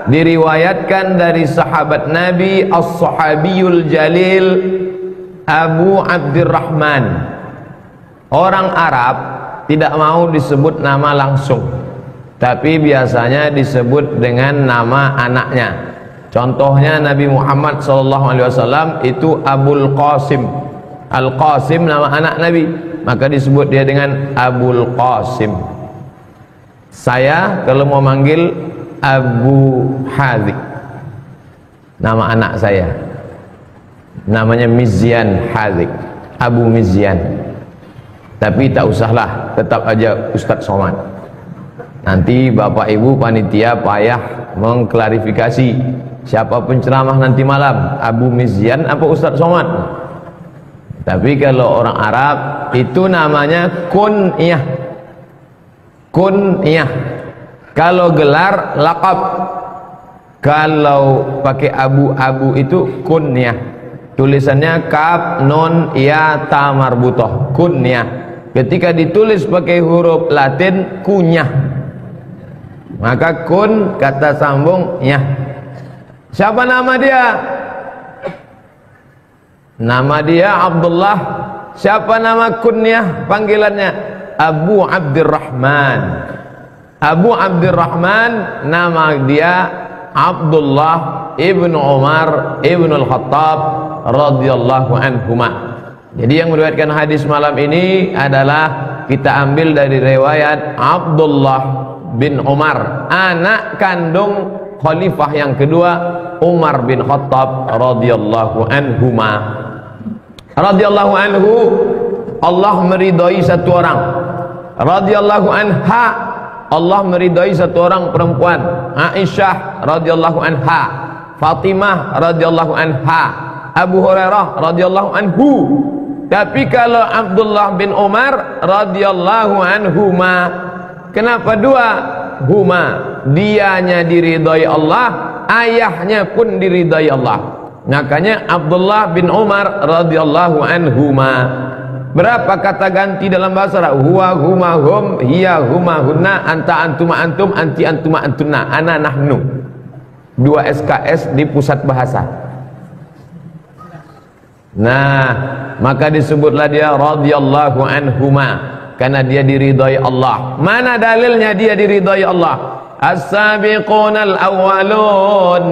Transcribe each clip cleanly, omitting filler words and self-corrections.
diriwayatkan dari sahabat Nabi As-Sahabiyul Jalil Abu Abdurrahman. Orang Arab tidak mau disebut nama langsung, tapi biasanya disebut dengan nama anaknya. Contohnya Nabi Muhammad SAW itu Abul Qasim. Al-Qasim nama anak Nabi, maka disebut dia dengan Abul Qasim. Saya kalau mau manggil Abu Hadzik, nama anak saya namanya Mizyan Hadzik, Abu Mizyan. Tapi tak usahlah, tetap aja Ustadz Somad. Nanti Bapak Ibu panitia payah mengklarifikasi siapa penceramah nanti malam, Abu Mizyan apa Ustadz Somad. Tapi kalau orang Arab itu namanya kunyah. Kunyah. Kalau gelar laqab. Kalau pakai abu-abu itu kunyah. Tulisannya kaf nun ya ta marbutoh, kunyah. Ketika ditulis pakai huruf Latin kunyah. Maka kun kata sambung nyah. Siapa nama dia? Nama dia Abdullah. Siapa nama kunyah panggilannya? Abu Abdurrahman. Abu Abdurrahman nama dia Abdullah ibnu Umar ibnu Al-Khattab radhiyallahu anhuma. Jadi yang meriwayatkan hadis malam ini adalah kita ambil dari riwayat Abdullah bin Umar, anak kandung khalifah yang kedua Umar bin Khattab radhiyallahu anhuma. Radhiyallahu anhu, Allah meridai satu orang. Radhiyallahu anha, Allah meridai satu orang perempuan. Aisyah radhiyallahu anha, Fatimah radhiyallahu anha, Abu Hurairah radhiyallahu anhu. Tapi kalau Abdullah bin Umar radhiyallahu anhuma, kenapa dua? Huma, dianya diridai Allah, ayahnya pun diridai Allah. Makanya Abdullah bin Umar radhiyallahu anhuma. Berapa kata ganti dalam bahasa Arab? Huwa huma hum, hiya huma hunna, anta antuma antum, anti antuma antunna, ana nahnu. 2 SKS di pusat bahasa. Nah, maka disebutlah dia radhiyallahu anhuma, karena dia diridai Allah. Mana dalilnya dia diridai Allah? As-sabiqunal awwalun,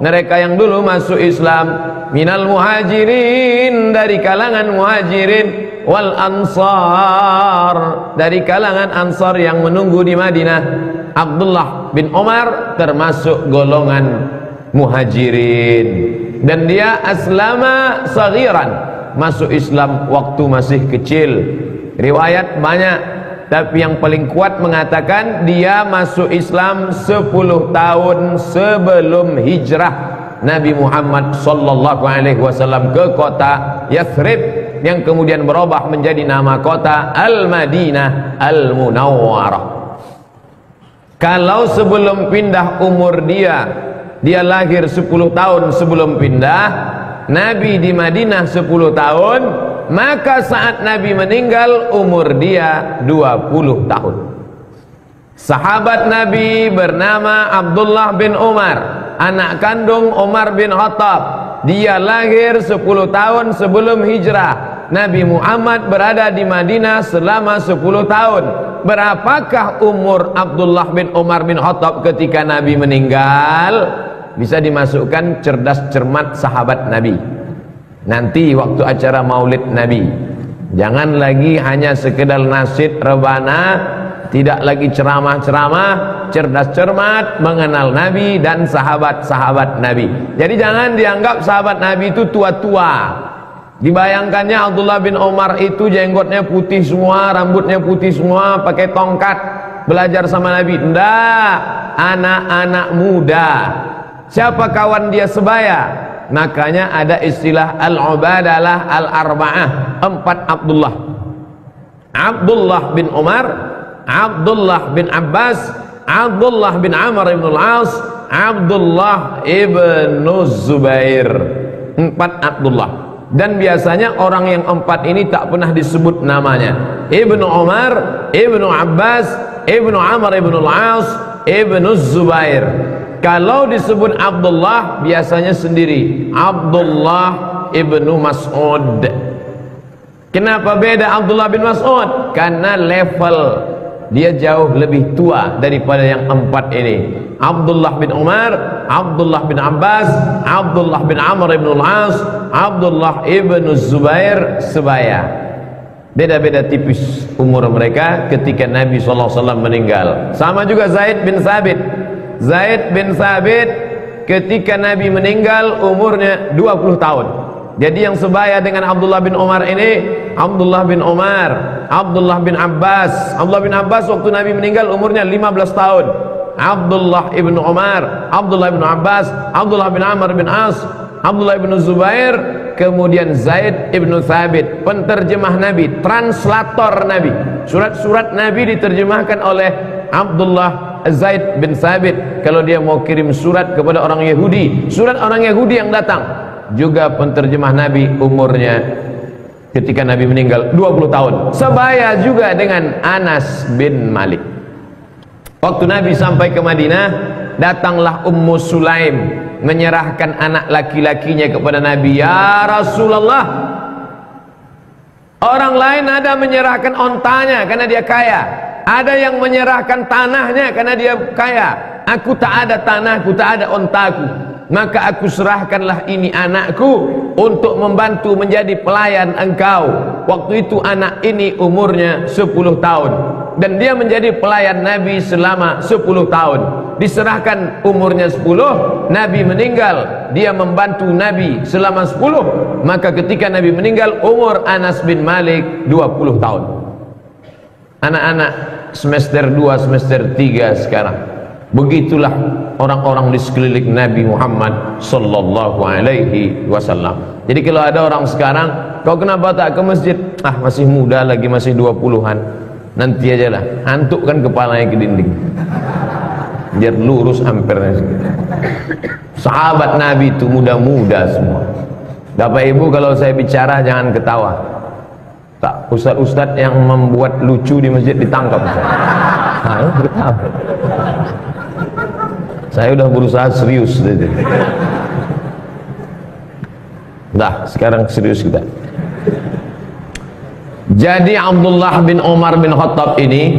mereka yang dulu masuk Islam, minal muhajirin, dari kalangan muhajirin, wal ansar, dari kalangan ansar yang menunggu di Madinah. Abdullah bin Umar termasuk golongan muhajirin, dan dia aslama saghiran, masuk Islam waktu masih kecil. Riwayat banyak, tapi yang paling kuat mengatakan dia masuk Islam 10 tahun sebelum hijrah Nabi Muhammad sallallahu alaihi wasallam ke kota Yathrib, yang kemudian berubah menjadi nama kota Al-Madinah Al-Munawwarah. Kalau sebelum pindah umur dia lahir 10 tahun sebelum pindah, Nabi di Madinah 10 tahun, maka saat Nabi meninggal umur dia 20 tahun. Sahabat Nabi bernama Abdullah bin Umar, anak kandung Umar bin Khattab. Dia lahir 10 tahun sebelum hijrah. Nabi Muhammad berada di Madinah selama 10 tahun. Berapakah umur Abdullah bin Umar bin Khattab ketika Nabi meninggal? Bisa dimasukkan cerdas cermat sahabat Nabi. Nanti waktu acara maulid Nabi, jangan lagi hanya sekedar nasyid rebana, tidak lagi ceramah-ceramah, cerdas cermat mengenal Nabi dan sahabat-sahabat Nabi. Jadi jangan dianggap sahabat Nabi itu tua-tua. Dibayangkannya Abdullah bin Umar itu jenggotnya putih semua, rambutnya putih semua, pakai tongkat, belajar sama Nabi. Enggak, anak-anak muda. Siapa kawan dia sebaya? Makanya ada istilah al-ubadalah al-arba'ah, 4 Abdullah. Abdullah bin Umar, Abdullah bin Abbas, Abdullah bin Amr ibn al-As, Abdullah ibn Zubair. 4 Abdullah. Dan biasanya orang yang 4 ini tak pernah disebut namanya. Ibnu Umar, Ibnu Abbas, Ibnu Amr ibn al-As, Ibnu Zubair. Kalau disebut Abdullah biasanya sendiri, Abdullah ibnu Mas'ud. Kenapa beda Abdullah bin Mas'ud? Karena level dia jauh lebih tua daripada yang empat ini. Abdullah bin Umar, Abdullah bin Abbas, Abdullah bin Amr ibn al-As, Abdullah ibn Zubair sebaya. Beda-beda tipis umur mereka ketika Nabi SAW meninggal. Sama juga Zaid bin Thabit. Zaid bin Thabit ketika Nabi meninggal umurnya 20 tahun. Jadi yang sebaya dengan Abdullah bin Umar ini, Abdullah bin Umar, Abdullah bin Abbas. Abdullah bin Abbas waktu Nabi meninggal umurnya 15 tahun. Abdullah ibn Umar, Abdullah bin Abbas, Abdullah bin Amr bin As, Abdullah bin Zubair, kemudian Zaid ibn Thabit, penterjemah Nabi, translator Nabi. Surat-surat Nabi diterjemahkan oleh Abdullah Zaid bin Thabit. Kalau dia mau kirim surat kepada orang Yahudi, surat orang Yahudi yang datang juga penterjemah Nabi, umurnya ketika Nabi meninggal 20 tahun. Sebaya juga dengan Anas bin Malik. Waktu Nabi sampai ke Madinah, datanglah Ummu Sulaim menyerahkan anak laki-lakinya kepada Nabi. Ya Rasulullah, orang lain ada menyerahkan ontanya karena dia kaya, ada yang menyerahkan tanahnya karena dia kaya. Aku tak ada tanahku, tak ada ontaku, maka aku serahkanlah ini anakku untuk membantu menjadi pelayan engkau. Waktu itu anak ini umurnya 10 tahun dan dia menjadi pelayan Nabi selama 10 tahun. Diserahkan umurnya 10, Nabi meninggal, dia membantu Nabi selama 10. Maka ketika Nabi meninggal, umur Anas bin Malik 20 tahun. Anak-anak semester 2, semester 3 sekarang. Begitulah orang-orang di sekeliling Nabi Muhammad sallallahu alaihi wasallam. Jadi kalau ada orang sekarang, kau kenapa tak ke masjid? Ah, masih muda lagi, masih 20-an. Nanti aja lah, antukkan kepalanya ke dinding biar lurus ampernya segitu. Sahabat Nabi itu muda-muda semua. Bapak Ibu, kalau saya bicara jangan ketawa. Tak, ustadz-ustadz yang membuat lucu di masjid ditangkap. Nah, ketawa. Saya udah berusaha serius. Dah, sekarang serius kita. Jadi Abdullah bin Umar bin Khattab ini,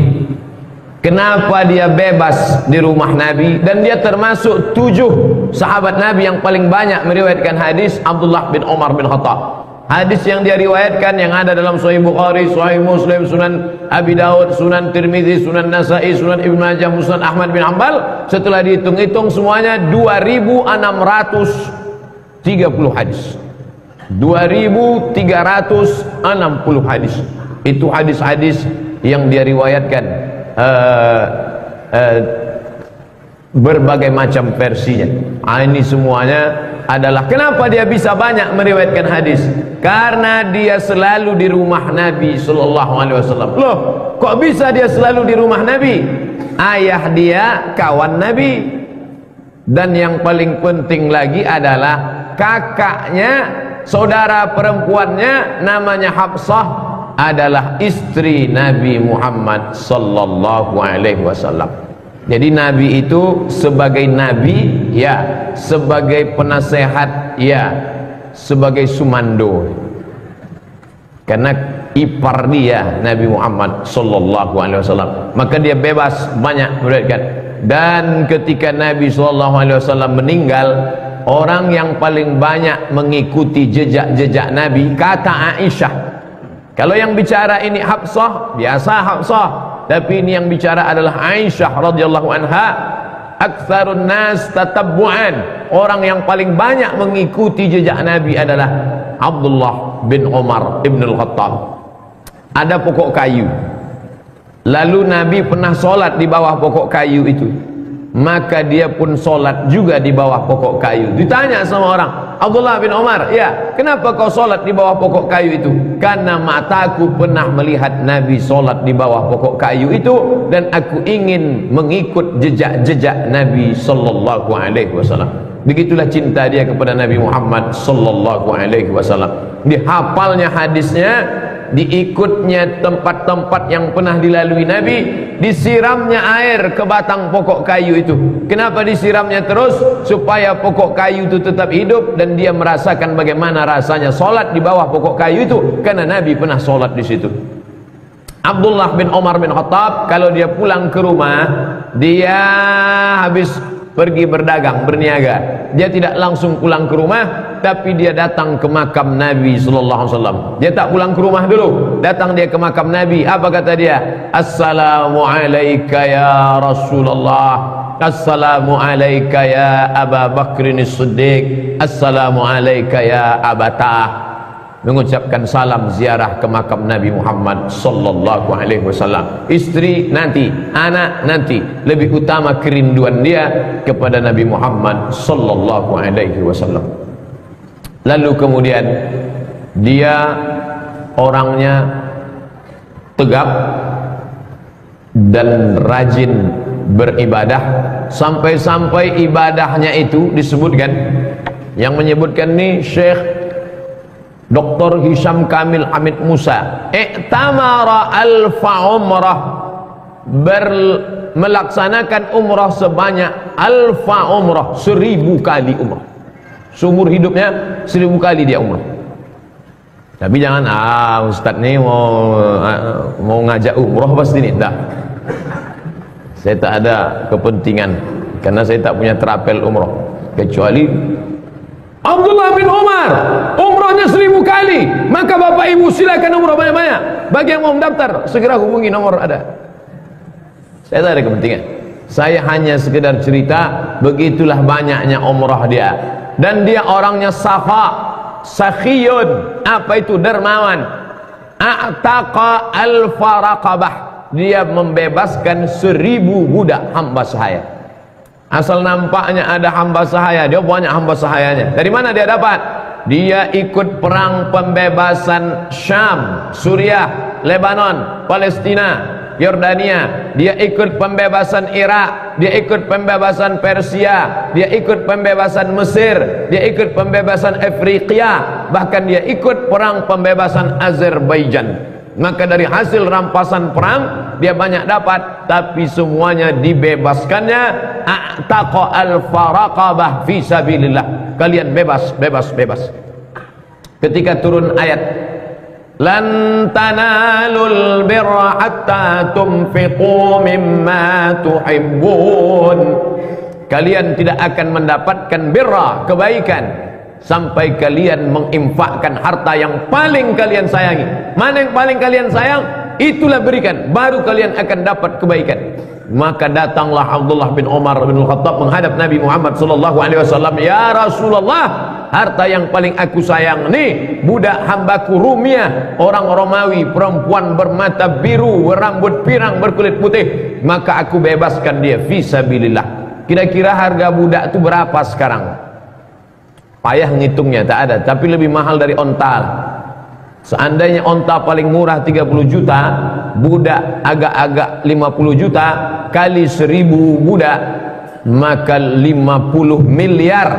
kenapa dia bebas di rumah Nabi? Dan dia termasuk 7 sahabat Nabi yang paling banyak meriwayatkan hadis. Abdullah bin Umar bin Khattab, hadis yang dia riwayatkan yang ada dalam Sahih Bukhari, Sahih Muslim, Sunan Abi Daud, Sunan Tirmizi, Sunan Nasai, Sunan Ibn Majah, Musnad Ahmad bin Hanbal, setelah dihitung-hitung semuanya 2630 hadis. 2360 hadis. Itu hadis-hadis yang dia riwayatkan, berbagai macam versinya. Ini semuanya adalah kenapa dia bisa banyak meriwayatkan hadis, karena dia selalu di rumah Nabi sallallahu alaihi wasallam. Loh, kok bisa dia selalu di rumah Nabi? Ayah dia kawan Nabi, dan yang paling penting lagi adalah kakaknya, saudara perempuannya namanya Hafsah, adalah istri Nabi Muhammad sallallahu alaihi wasallam. Jadi Nabi itu sebagai Nabi, ya, sebagai penasehat, ya, sebagai sumando. Karena ipar dia Nabi Muhammad sallallahu alaihi wasallam, maka dia bebas banyak meriwayatkan. Dan ketika Nabi sallallahu alaihi wasallam meninggal, orang yang paling banyak mengikuti jejak-jejak Nabi, kata Aisyah. Kalau yang bicara ini Hafsah, biasa Hafsah. Tapi ini yang bicara adalah Aisyah radhiyallahu anha. Aktsarun nas tatabbu'an, orang yang paling banyak mengikuti jejak Nabi adalah Abdullah bin Umar ibn al-Khattab. Ada pokok kayu, lalu Nabi pernah sholat di bawah pokok kayu itu, maka dia pun sholat juga di bawah pokok kayu. Ditanya sama orang, Abdullah bin Umar, ya, kenapa kau sholat di bawah pokok kayu itu? Karena mataku pernah melihat Nabi sholat di bawah pokok kayu itu, dan aku ingin mengikut jejak-jejak Nabi sallallahu alaihi wasallam. Begitulah cinta dia kepada Nabi Muhammad sallallahu alaihi wasallam. Dihafalnya hadisnya diikutnya tempat-tempat yang pernah dilalui Nabi, disiramnya air ke batang pokok kayu itu. Kenapa disiramnya terus? Supaya pokok kayu itu tetap hidup dan dia merasakan bagaimana rasanya solat di bawah pokok kayu itu, karena Nabi pernah solat di situ. Abdullah bin Umar bin Khattab kalau dia pulang ke rumah, dia habis pergi berdagang, berniaga, dia tidak langsung pulang ke rumah, tapi dia datang ke makam Nabi sallallahu alaihi wasallam. Dia tak pulang ke rumah dulu, datang dia ke makam Nabi. Apa kata dia? Assalamu alayka ya Rasulullah, assalamu alayka ya Aba Bakrin As-Siddiq, assalamu alayka ya Abatah. Mengucapkan salam ziarah ke makam Nabi Muhammad sallallahu alaihi wasallam. Istri nanti, anak nanti, lebih utama kerinduan dia kepada Nabi Muhammad sallallahu alaihi wasallam. Lalu kemudian dia orangnya tegap dan rajin beribadah, sampai-sampai ibadahnya itu disebutkan, yang menyebutkan ini Syekh Dr. Hisham Kamil Hamid Musa, i'tamara alfa umrah, melaksanakan umrah sebanyak alfa umrah, 1000 kali umrah. Seumur hidupnya 1000 kali dia umrah. Tapi jangan ustaz nih mau ngajak umrah pasti nih, enggak. Saya tak ada kepentingan, karena saya tak punya terapel umrah, kecuali Abdullah bin Umar umrahnya 1000 kali. Maka bapak ibu silakan umrah banyak-banyak. Bagi yang mau mendaftar segera hubungi, nomor ada. Saya tak ada kepentingan, saya hanya sekedar cerita begitulah banyaknya umrah dia. Dan dia orangnya sakhiyun. Apa itu? Dermawan. A'taqa al-faraqabah, dia membebaskan 1000 budak hamba sahaya. Asal nampaknya ada hamba sahaya, dia banyak hamba sahayanya. Dari mana dia dapat? Dia ikut perang pembebasan Syam, Suriah, Lebanon, Palestina, Yordania. Dia ikut pembebasan Irak, dia ikut pembebasan Persia, dia ikut pembebasan Mesir, dia ikut pembebasan Afrika, bahkan dia ikut perang pembebasan Azerbaijan. Maka dari hasil rampasan perang dia banyak dapat, tapi semuanya dibebaskannya. A'taqa al-faraqabah fi sabilillah, kalian bebas, bebas, bebas. Ketika turun ayat lan tanalul birra hatta tunfiqu mimma tuhibbun, kalian tidak akan mendapatkan birra, kebaikan, sampai kalian menginfakkan harta yang paling kalian sayangi. Mana yang paling kalian sayang, itulah berikan, baru kalian akan dapat kebaikan. Maka datanglah Abdullah bin Umar bin Khattab menghadap Nabi Muhammad sallallahu alaihi wasallam, ya Rasulullah, harta yang paling aku sayang nih budak hambaku Rumiyah, orang Romawi, perempuan bermata biru, berambut pirang, berkulit putih, maka aku bebaskan dia fi sabilillah. Kira-kira harga budak itu berapa sekarang? Payah ngitungnya, tak ada, tapi lebih mahal dari onta. Seandainya onta paling murah 30 juta, budak agak-agak 50 juta, kali 1000 budak, maka 50 miliar.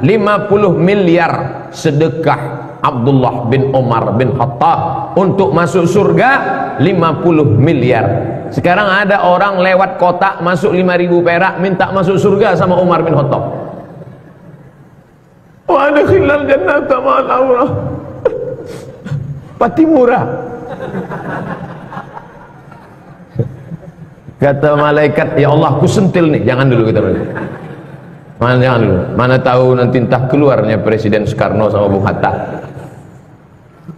50 miliar sedekah Abdullah bin Umar bin Khattab untuk masuk surga, 50 miliar. Sekarang ada orang lewat kotak masuk 5.000 perak minta masuk surga sama Umar bin Khattab. Wa adkhilal jannata ma'al awrah. Pati murah. Kata malaikat, ya Allah, ku sentil nih. Jangan dulu kita dulu. Jangan dulu. Mana tahu nanti entah keluarnya Presiden Soekarno sama Bung Hatta.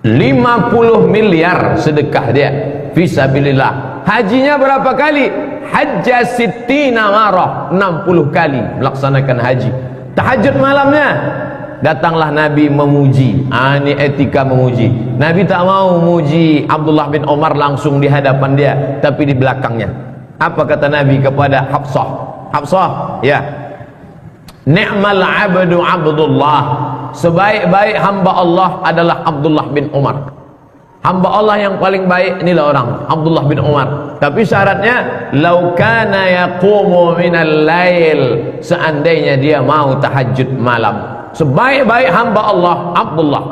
50 miliar sedekah dia fisabilillah. Hajinya berapa kali? Hajja sittina marah, 60 kali melaksanakan haji. Tahajud malamnya, datanglah Nabi memuji. Ini etika memuji. Nabi tak mau memuji Abdullah bin Umar langsung di hadapan dia, tapi di belakangnya. Apa kata Nabi kepada Hafsah? Hafsah, ya, ni'mal abdu Abdullah, sebaik-baik hamba Allah adalah Abdullah bin Umar. Hamba Allah yang paling baik inilah orang Abdullah bin Umar. Tapi syaratnya lau kana yaqumu minal lail, seandainya dia mau tahajud malam. Sebaik-baik hamba Allah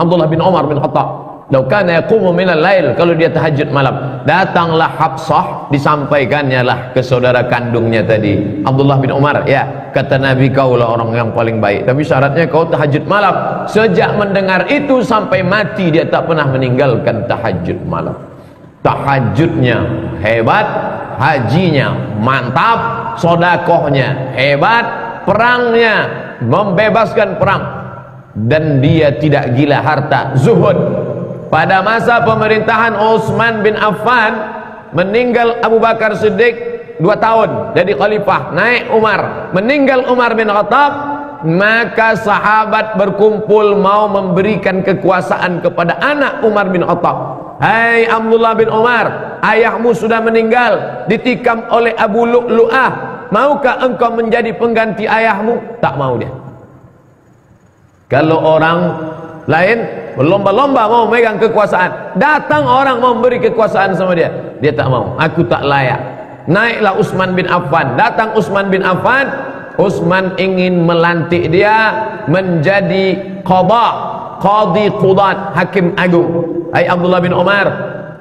Abdullah bin Umar bin Khattab. Lau kana yaqumu minal lail, kalau dia tahajud malam. Datanglah Hafsah, disampaikannya lah ke saudara kandungnya tadi, Abdullah bin Umar. Ya, kata Nabi, kaulah orang yang paling baik, tapi syaratnya kau tahajud malam. Sejak mendengar itu sampai mati dia tak pernah meninggalkan tahajud malam. Tahajudnya hebat, hajinya mantap, sodakohnya hebat, perangnya membebaskan perang, dan dia tidak gila harta, zuhud. Pada masa pemerintahan Utsman bin Affan, meninggal Abu Bakar Siddiq 2 tahun jadi khalifah, naik Umar, meninggal Umar bin Khattab, maka sahabat berkumpul mau memberikan kekuasaan kepada anak Umar bin Khattab. Hai Abdullah bin Umar, ayahmu sudah meninggal, ditikam oleh Abu Lu'lu'ah, maukah engkau menjadi pengganti ayahmu? Tak mau dia. Kalau orang lain berlomba-lomba mau megang kekuasaan, datang orang mau memberi kekuasaan sama dia, dia tak mau. Aku tak layak. Naiklah Utsman bin Affan, datang Utsman bin Affan. Utsman ingin melantik dia menjadi qadi qudat, hakim agung. Hai Abdullah bin Umar,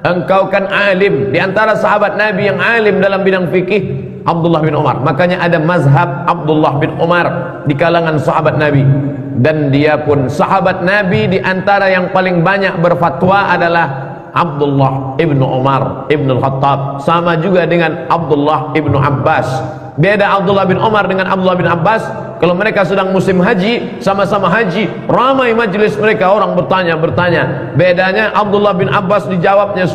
engkau kan alim, di antara sahabat Nabi yang alim dalam bidang fikih, Abdullah bin Umar. Makanya ada mazhab Abdullah bin Umar di kalangan sahabat Nabi. Dan dia pun sahabat Nabi, di antara yang paling banyak berfatwa adalah Abdullah ibnu Umar ibnu Khattab. Sama juga dengan Abdullah ibnu Abbas. Beda Abdullah bin Umar dengan Abdullah bin Abbas, kalau mereka sedang musim haji, sama-sama haji, ramai majlis mereka, orang bertanya. Bedanya Abdullah bin Abbas dijawabnya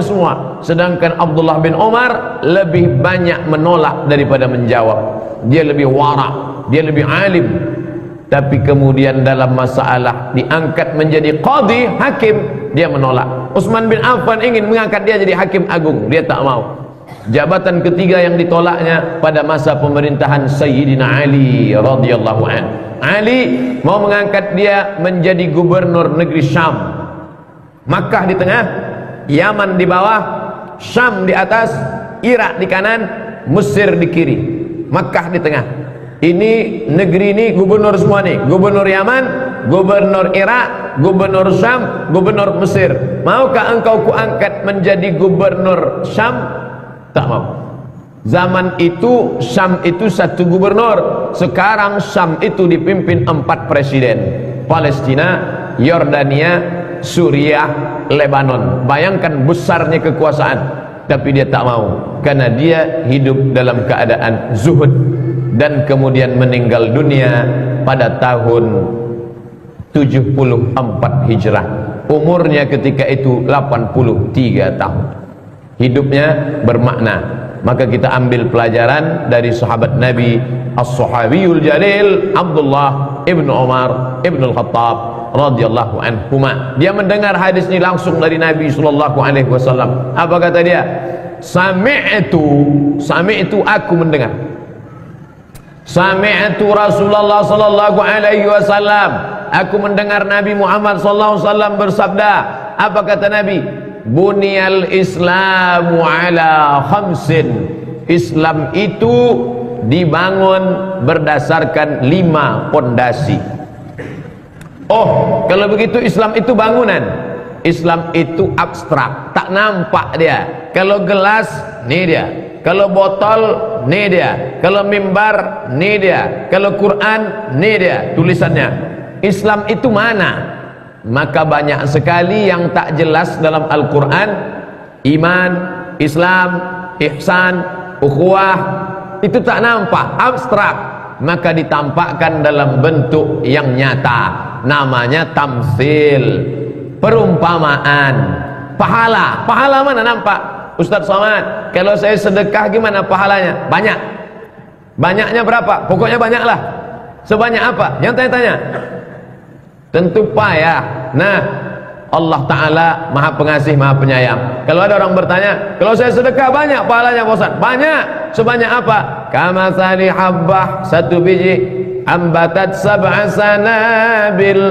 semua. Sedangkan Abdullah bin Umar lebih banyak menolak daripada menjawab. Dia lebih wara, dia lebih alim. Tapi kemudian dalam masalah diangkat menjadi qadi, hakim, dia menolak. Utsman bin Affan ingin mengangkat dia jadi hakim agung, dia tak mau. Jabatan ketiga yang ditolaknya pada masa pemerintahan Sayyidina Ali radhiyallahu anhu. Ali mau mengangkat dia menjadi gubernur negeri Syam. Makkah di tengah, Yaman di bawah, Syam di atas, Irak di kanan, Mesir di kiri. Makkah di tengah. Ini negeri ini gubernur semua nih, gubernur Yaman, gubernur Irak, gubernur Syam, gubernur Mesir. Maukah engkau kuangkat menjadi gubernur Syam? Tak mau. Zaman itu Syam itu 1 gubernur. Sekarang Syam itu dipimpin 4 presiden. Palestina, Yordania, Suriah, Lebanon. Bayangkan besarnya kekuasaan. Tapi dia tak mau, karena dia hidup dalam keadaan zuhud, dan kemudian meninggal dunia pada tahun 74 Hijrah. Umurnya ketika itu 83 tahun. Hidupnya bermakna. Maka kita ambil pelajaran dari sahabat Nabi As-Sahabiyul Jalil Abdullah ibnu Umar ibnu Khattab radhiyallahu anhuma. Dia mendengar hadis ini langsung dari Nabi sallallahu alaihi wasallam. Apa kata dia? Sami'tu, aku mendengar. Sami'tu Rasulullah sallallahu alaihi wasallam. Aku mendengar Nabi Muhammad sallallahu alaihi wasallam bersabda. Apa kata Nabi? Bunyal Islamu ala khamsin. Islam itu dibangun berdasarkan 5 pondasi. Oh, kalau begitu Islam itu bangunan. Islam itu abstrak, tak nampak dia. Kalau gelas, nih dia. Kalau botol, nih dia. Kalau mimbar, nih dia. Kalau Quran, nih dia tulisannya. Islam itu mana? Maka banyak sekali yang tak jelas dalam Al-Quran. Iman, Islam, ihsan, ukhuwah, itu tak nampak, abstrak. Maka ditampakkan dalam bentuk yang nyata. Namanya tamsil, perumpamaan. Pahala, pahala mana nampak? Ustaz Somad, kalau saya sedekah gimana pahalanya? Banyak. Banyaknya berapa? Pokoknya banyaklah. Sebanyak apa? Yang tanya-tanya. Tentu payah. Nah, Allah Ta'ala Maha Pengasih, Maha Penyayang. Kalau ada orang bertanya, kalau saya sedekah banyak pahalanya Pak Ustaz? Banyak. Sebanyak apa? Kamathali habbah, 1 biji, ambatat sab'a sanabil,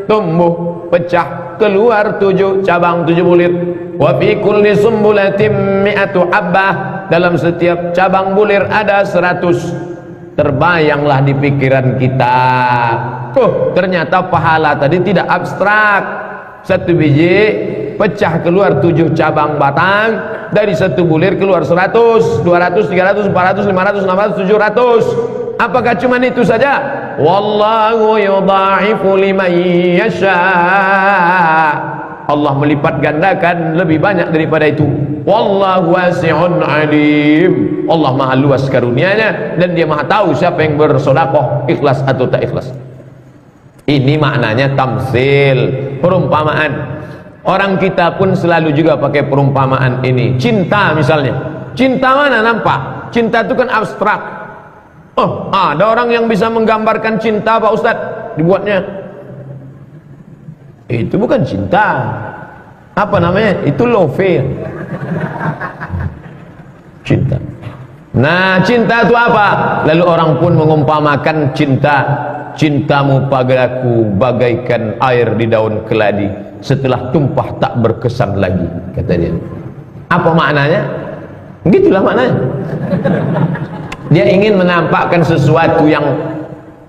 tumbuh, pecah, keluar 7 cabang, 7 bulir. Wa fi kulli sumbulatin mi'atu habbah, dalam setiap cabang bulir ada 100. Terbayanglah di pikiran kita, ternyata pahala tadi tidak abstrak. Satu biji pecah keluar 7 cabang batang. Dari satu bulir keluar 100, 200, 300, 400, 500, 600, 700. Apakah cuma itu saja? Wallahu yudha'ifu liman yasha. Allah melipat gandakan lebih banyak daripada itu. Wallahu wasi'un alim. Allah maha luas karunia-Nya dan Dia maha tahu siapa yang bersedekah ikhlas atau tak ikhlas. Ini maknanya tamsil, perumpamaan. Orang kita pun selalu juga pakai perumpamaan ini. Cinta misalnya. Cinta mana nampak? Cinta itu kan abstrak. Oh, ada orang yang bisa menggambarkan cinta Pak Ustadz, dibuatnya. Itu bukan cinta. Apa namanya? Itu love. Cinta. Nah, cinta itu apa? Lalu orang pun mengumpamakan cinta. Cintamu padaku bagaikan air di daun keladi, setelah tumpah tak berkesan lagi, kata dia. Apa maknanya? Begitulah maknanya. Dia ingin menampakkan sesuatu yang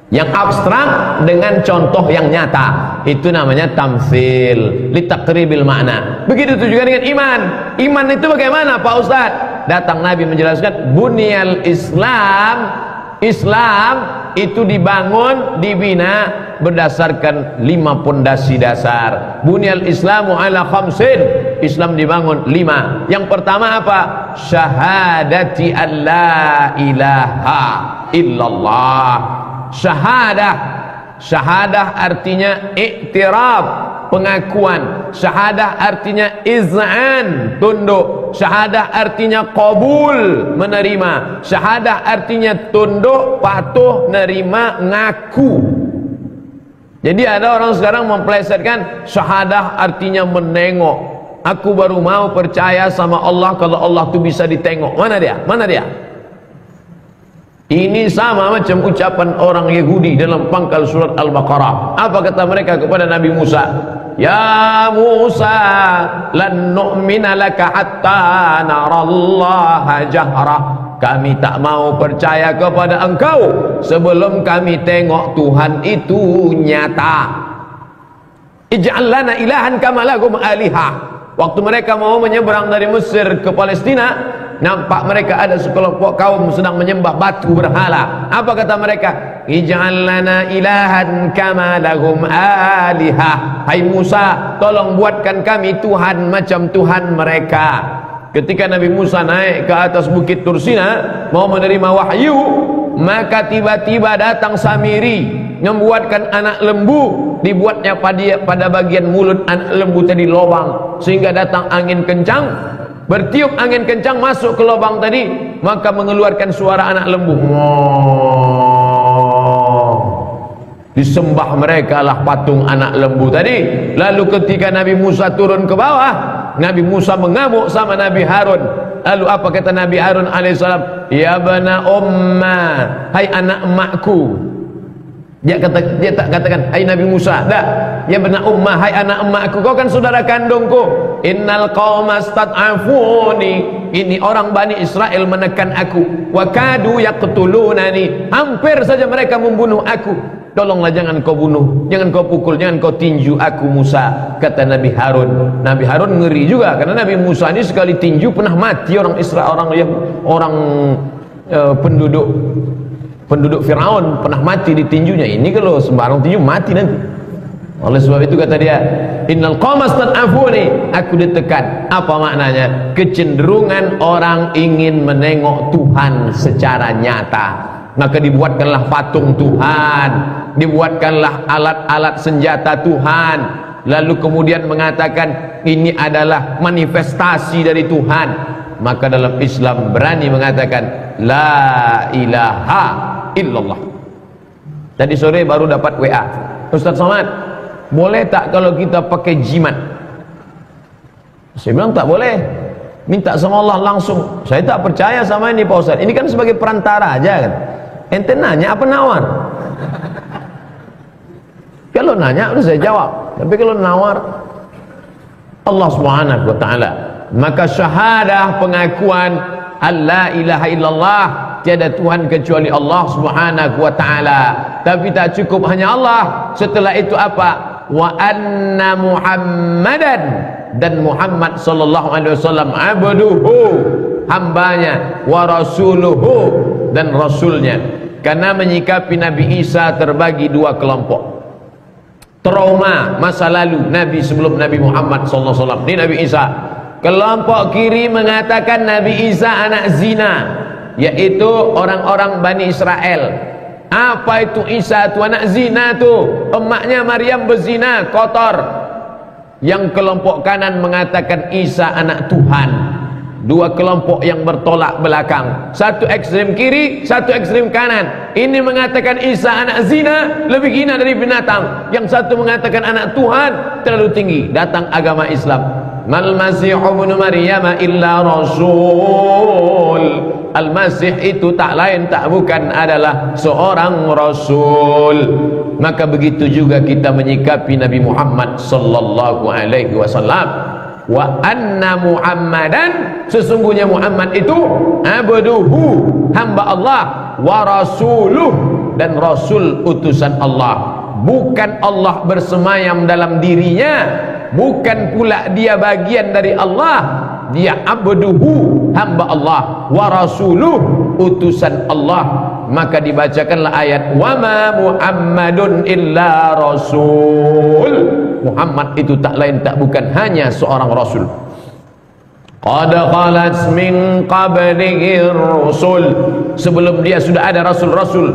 abstrak dengan contoh yang nyata. Itu namanya tamsil, litaqribil makna. Begitu juga dengan iman. Iman itu bagaimana Pak Ustaz? Datang Nabi menjelaskan, bunyal Islam itu dibangun, dibina berdasarkan 5 pondasi dasar. Bunyal Islamu ala khamsin. Islam dibangun 5. Yang pertama apa? Syahadati an la ilaha illallah. Syahadah artinya iktiraf, pengakuan. Syahadah artinya iz'an, tunduk. Syahadah artinya qabul, menerima. Syahadah artinya tunduk, patuh, nerima, ngaku. Jadi ada orang sekarang memplesetkan syahadah artinya menengok. Aku baru mau percaya sama Allah kalau Allah itu bisa ditengok. Mana dia? Mana dia? Ini sama macam ucapan orang Yahudi dalam pangkal surat Al-Baqarah. Apa kata mereka kepada Nabi Musa? Ya Musa, lan nu'mina laka hatta narallaha jahra. Kami tak mau percaya kepada engkau sebelum kami tengok Tuhan itu nyata. Ij'al lana ilahan kama lahum alihah. Waktu mereka mau menyeberang dari Mesir ke Palestina, nampak mereka ada sekelompok kaum sedang menyembah batu berhala. Apa kata mereka? Ij'al lana ilahan kama lahum alihah. Hai Musa, tolong buatkan kami Tuhan macam Tuhan mereka. Ketika Nabi Musa naik ke atas bukit Tursina mau menerima wahyu, maka tiba-tiba datang Samiri membuatkan anak lembu, dibuatnya pada bagian mulut anak lembu tadi lubang, sehingga datang angin kencang, bertiup angin kencang masuk ke lubang tadi, maka mengeluarkan suara anak lembu. Disembah mereka lah patung anak lembu tadi. Lalu ketika Nabi Musa turun ke bawah, Nabi Musa mengamuk sama Nabi Harun. Lalu apa kata Nabi Harun alaihissalam? Ya bana umma, hai anak emakku. Dia tak katakan hai Nabi Musa, dah. Ya bana umma, hai anak emakku, kau kan saudara kandungku. Innal qauma stad'afuni. Ini orang Bani Israel menekan aku. Wa kadu yaqtulunani. Hampir saja mereka membunuh aku. Tolonglah jangan kau bunuh, jangan kau pukul, jangan kau tinju aku Musa, kata Nabi Harun. Nabi Harun ngeri juga karena Nabi Musa ini sekali tinju pernah mati orang Israel, penduduk Firaun pernah mati ditinjunya. Ini kalau sembarang tinju mati nanti. Oleh sebab itu kata dia, innal qauma stad'afuni, aku ditekan. Apa maknanya? Kecenderungan orang ingin menengok Tuhan secara nyata. Maka dibuatkanlah patung Tuhan, dibuatkanlah alat-alat senjata Tuhan, lalu kemudian mengatakan ini adalah manifestasi dari Tuhan. Maka dalam Islam berani mengatakan la ilaha illallah. Tadi sore baru dapat WA, Ustaz Somad, boleh tak kalau kita pakai jimat? Saya bilang tak boleh, minta sama Allah langsung. Saya tak percaya sama ini Pak Ustaz, ini kan sebagai perantara aja kan. Ente nanya apa nawar? Kalau nanya udah saya jawab, tapi kalau nawar Allah Subhanahu wa taala. Maka syahadah, pengakuan alla ilaha illallah, tiada Tuhan kecuali Allah Subhanahu wa taala. Tapi tak cukup hanya Allah, setelah itu apa? wa anna Muhammadan, dan Muhammad sallallahu alaihi wasallam abduhu, hambanya, wa rasuluhu, dan rasulnya. Karena menyikapi Nabi Isa terbagi dua kelompok. Trauma masa lalu Nabi sebelum Nabi Muhammad sallallahu alaihi wasallam. Ini Nabi Isa. Kelompok kiri mengatakan Nabi Isa anak zina, yaitu orang-orang Bani Israel. Apa itu Isa itu anak zina tu? Emaknya Maryam berzina, kotor. Yang kelompok kanan mengatakan Isa anak Tuhan. Dua kelompok yang bertolak belakang. Satu ekstrem kiri, satu ekstrem kanan. Ini mengatakan Isa anak zina, lebih hina dari binatang. Yang satu mengatakan anak Tuhan, terlalu tinggi. Datang agama Islam. Mal Masih ibnu Maryam illa rasul. Al-Masih itu tak lain tak bukan adalah seorang rasul. Maka begitu juga kita menyikapi Nabi Muhammad sallallahu alaihi wasallam. Wa anna Muhammadan, sesungguhnya Muhammad itu abduhu, hamba Allah, wa rasuluh, dan rasul utusan Allah. Bukan Allah bersemayam dalam dirinya, bukan pula dia bagian dari Allah. Dia abduhu, hamba Allah, wa rasuluh, utusan Allah. Maka dibacakanlah ayat wa ma Muhammadun illa rasul. Muhammad itu tak lain tak bukan hanya seorang rasul. Qad khalat min qablihi rusul, sebelum dia sudah ada rasul-rasul.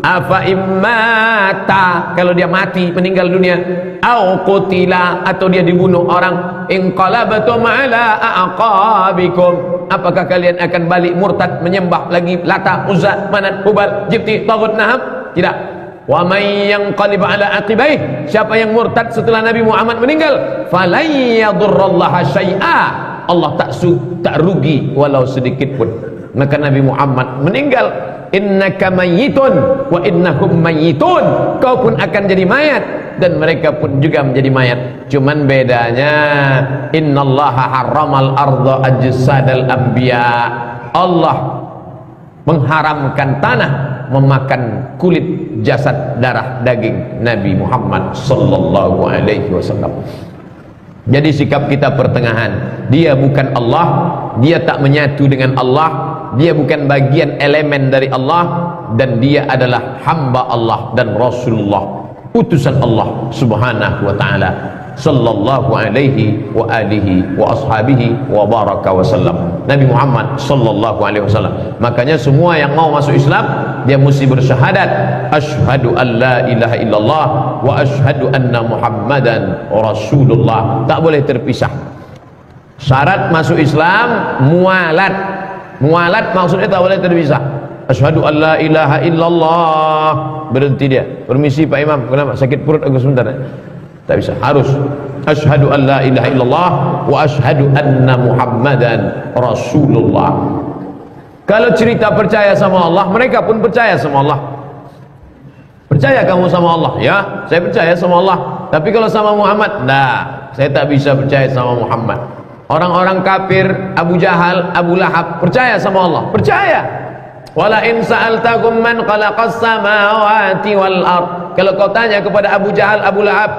Afa immata, kalau dia mati meninggal dunia, au qutila, atau dia dibunuh orang, inqalabatum ala aqabikum, apakah kalian akan balik murtad menyembah lagi Lata, Uzza, Manat, Hubal, Jibti, Taghut, Naham? Tidak. Wa may yanqalib ala aqibaih, siapa yang murtad setelah Nabi Muhammad meninggal, falan yadurrallaha syai'a, Allah tak rugi walau sedikit pun. Maka Nabi Muhammad meninggal, innaka mayyitun wa innahum mayyitun, kau pun akan jadi mayat dan mereka pun juga menjadi mayat. Cuman bedanya, innallaha harramal arda ajsadal anbiya, Allah mengharamkan tanah memakan kulit jasad darah daging Nabi Muhammad sallallahu alaihi wasallam. Jadi sikap kita pertengahan. Dia bukan Allah, dia tak menyatu dengan Allah, dia bukan bagian elemen dari Allah, dan dia adalah hamba Allah dan Rasulullah, utusan Allah subhanahu wa ta'ala, sallallahu alaihi wa alihi wa ashabihi wa baraka wa sallam. Nabi Muhammad sallallahu alaihi wasallam. Makanya semua yang mau masuk Islam, dia mesti bersyahadat asyhadu an la ilaha illallah wa asyhadu anna Muhammadan rasulullah. Tak boleh terpisah. Syarat masuk Islam mualat. Mualat maksudnya tak boleh terpisah. Asyhadu an la ilaha illallah, berhenti dia. Permisi Pak Imam, kenapa? Sakit perut aku sebentar. Tak bisa, harus asyhadu an la ilaha illallah wa asyhadu anna Muhammadan rasulullah. Kalau cerita percaya sama Allah, mereka pun percaya sama Allah. Percaya kamu sama Allah? Ya, saya percaya sama Allah. Tapi kalau sama Muhammad, nah, saya tak bisa percaya sama Muhammad. Orang-orang kafir, Abu Jahal, Abu Lahab, percaya sama Allah? Percaya. Wala in sa'altakum man khalaqas samawati wal ard, kalau kau tanya kepada Abu Jahal, Abu Lahab,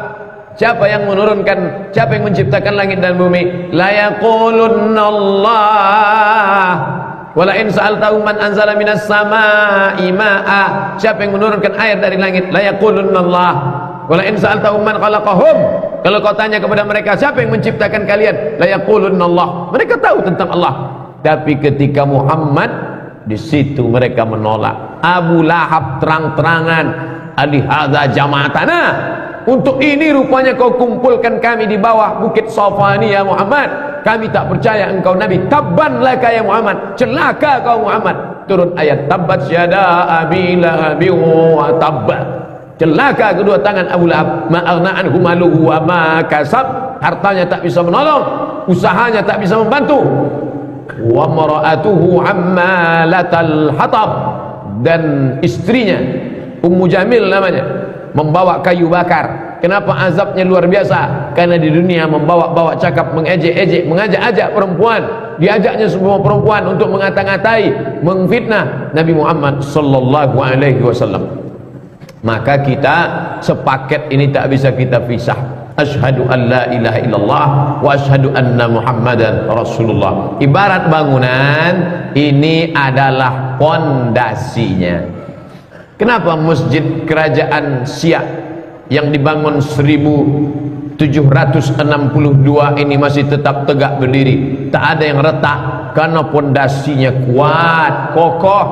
siapa yang menurunkan, siapa yang menciptakan langit dan bumi, la yaqulunna Allah. Wala in sa'altahum man anzala minas samaa'i ma'a, siapa yang menurunkan air dari langit, la yaqulunna Allah. Wala in sa'altahum man khalaqahum, kalau kau tanya kepada mereka siapa yang menciptakan kalian, la yaqulunna Allah. Mereka tahu tentang Allah. Tapi ketika Muhammad, di situ mereka menolak. Abu Lahab terang-terangan, alihadza jama'atana, untuk ini rupanya kau kumpulkan kami di bawah bukit Safani ya Muhammad. Kami tak percaya engkau Nabi. Tabban laka ya Muhammad, celaka kau Muhammad. Turun ayat tabbat syada abi lahabi wa tabba, celaka kedua tangan Abu Lahab. Ma'aghna anhu maluhu wa ma kasab, hartanya tak bisa menolong, usahanya tak bisa membantu. Wa mara'atuhu ammalatal hatab, dan istrinya Ummu Jamil namanya, membawa kayu bakar. Kenapa azabnya luar biasa? Karena di dunia membawa-bawa cakap, mengejek-ejek, mengajak-ajak perempuan, diajaknya semua perempuan untuk mengata-ngatai, mengfitnah Nabi Muhammad sallallahu alaihi wasallam. Maka kita sepaket ini tak bisa kita pisah. Asyhadu an la ilaha illallah wa asyhadu anna Muhammadan Rasulullah. Ibarat bangunan, ini adalah pondasinya. Kenapa masjid kerajaan Siak yang dibangun 1762 ini masih tetap tegak berdiri, tak ada yang retak? Karena pondasinya kuat, kokoh.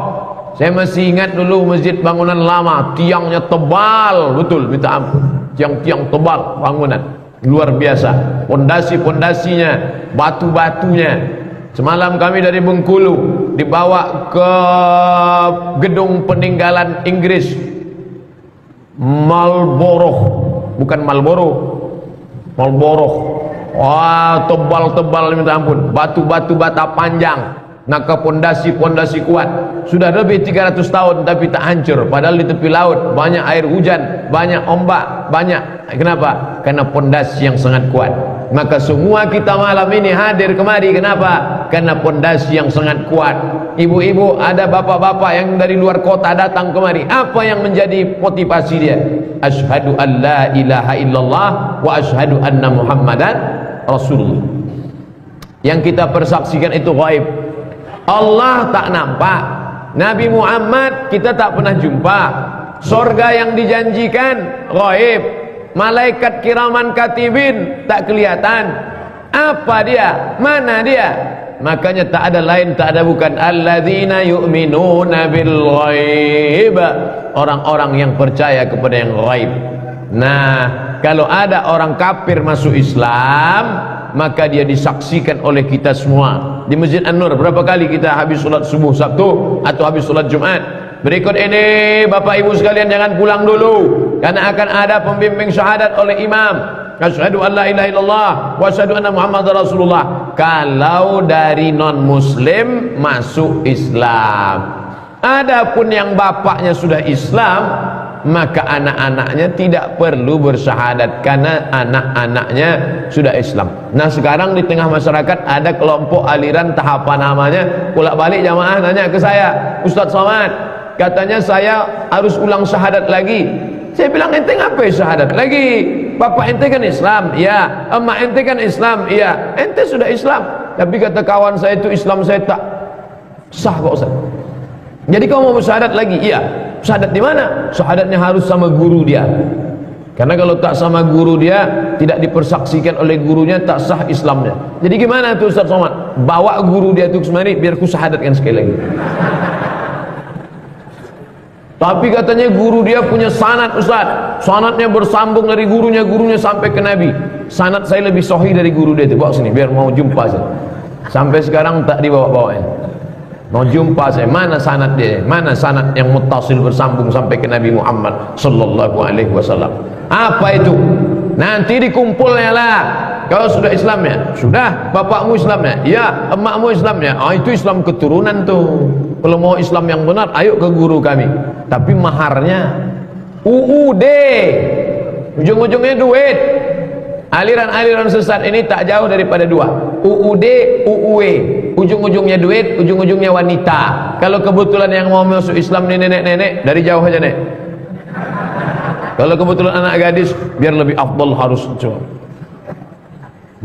Saya masih ingat dulu masjid bangunan lama, tiangnya tebal betul, minta ampun. Tiang-tiang tebal bangunan, luar biasa. Pondasi-pondasinya, batu-batunya. Semalam kami dari Bengkulu dibawa ke gedung peninggalan Inggris, Marlborough, bukan Marlborough, Marlborough. Wah, tebal-tebal minta ampun, batu-batu bata panjang. Maka pondasi-pondasi kuat. Sudah lebih 300 tahun tapi tak hancur. Padahal di tepi laut banyak air hujan, banyak ombak, banyak. Kenapa? Karena pondasi yang sangat kuat. Maka semua kita malam ini hadir kemari. Kenapa? Karena pondasi yang sangat kuat. Ibu-ibu, ada bapak-bapak yang dari luar kota datang kemari. Apa yang menjadi motivasi dia? Asyhadu an la ilaha illallah wa asyhadu anna Muhammadan Rasulullah. Yang kita persaksikan itu gaib. Allah tak nampak, Nabi Muhammad kita tak pernah jumpa, sorga yang dijanjikan gaib, malaikat kiraman katibin tak kelihatan. Apa dia? Mana dia? Makanya tak ada lain, tak ada bukan, alladzina yu'minuna bil ghaib, orang-orang yang percaya kepada yang gaib. Nah, kalau ada orang kafir masuk Islam, maka dia disaksikan oleh kita semua. Di Masjid An-Nur berapa kali kita habis solat subuh Sabtu atau habis solat Jumat. Berikut ini Bapak Ibu sekalian jangan pulang dulu, karena akan ada pembimbing syahadat oleh imam. Asyhadu an la ilaha illallah wa asyhadu anna Muhammadar Rasulullah. Kalau dari non muslim masuk Islam. Adapun yang bapaknya sudah Islam, maka anak-anaknya tidak perlu bersyahadat karena anak-anaknya sudah Islam. Nah, sekarang di tengah masyarakat ada kelompok aliran tahap namanya, pulak balik jamaah nanya ke saya, Ustaz Somad, katanya saya harus ulang syahadat lagi. Saya bilang, ente ngapain syahadat lagi? Bapak ente kan Islam, iya. Emak ente kan Islam, iya. Ente sudah Islam. Tapi kata kawan saya itu Islam saya tak sah Pak Ustaz. Jadi kau mau bersyahadat lagi? Iya. Syahadat di mana? Syahadatnya harus sama guru dia. Karena kalau tak sama guru dia, tidak dipersaksikan oleh gurunya, tak sah Islamnya. Jadi gimana tuh Ustaz Somad? Bawa guru dia tuh kemari biar ku syahadatkan sekali lagi. Tapi katanya guru dia punya sanad Ustaz. Sanadnya bersambung dari gurunya sampai ke Nabi. Sanad saya lebih sahih dari guru dia itu. Bawa sini biar mau jumpa saya. Sampai sekarang tak dibawa-bawain. Mau jumpa saya, mana sanad dia? Mana sanad yang muttasil bersambung sampai ke Nabi Muhammad sallallahu alaihi wasallam? Apa itu? Nanti dikumpulnya lah. Kalau sudah Islamnya, sudah. Bapakmu Islamnya, ya. Emakmu Islamnya, itu Islam keturunan tuh. Kalau mau Islam yang benar, ayo ke guru kami. Tapi maharnya UUD, ujung-ujungnya duit. Aliran-aliran sesat ini tak jauh daripada dua, UUD, UUE, ujung-ujungnya duit, ujung-ujungnya wanita. Kalau kebetulan yang mau masuk Islam ini nenek-nenek, dari jauh aja nek. Kalau kebetulan anak gadis, biar lebih afdal harus coba.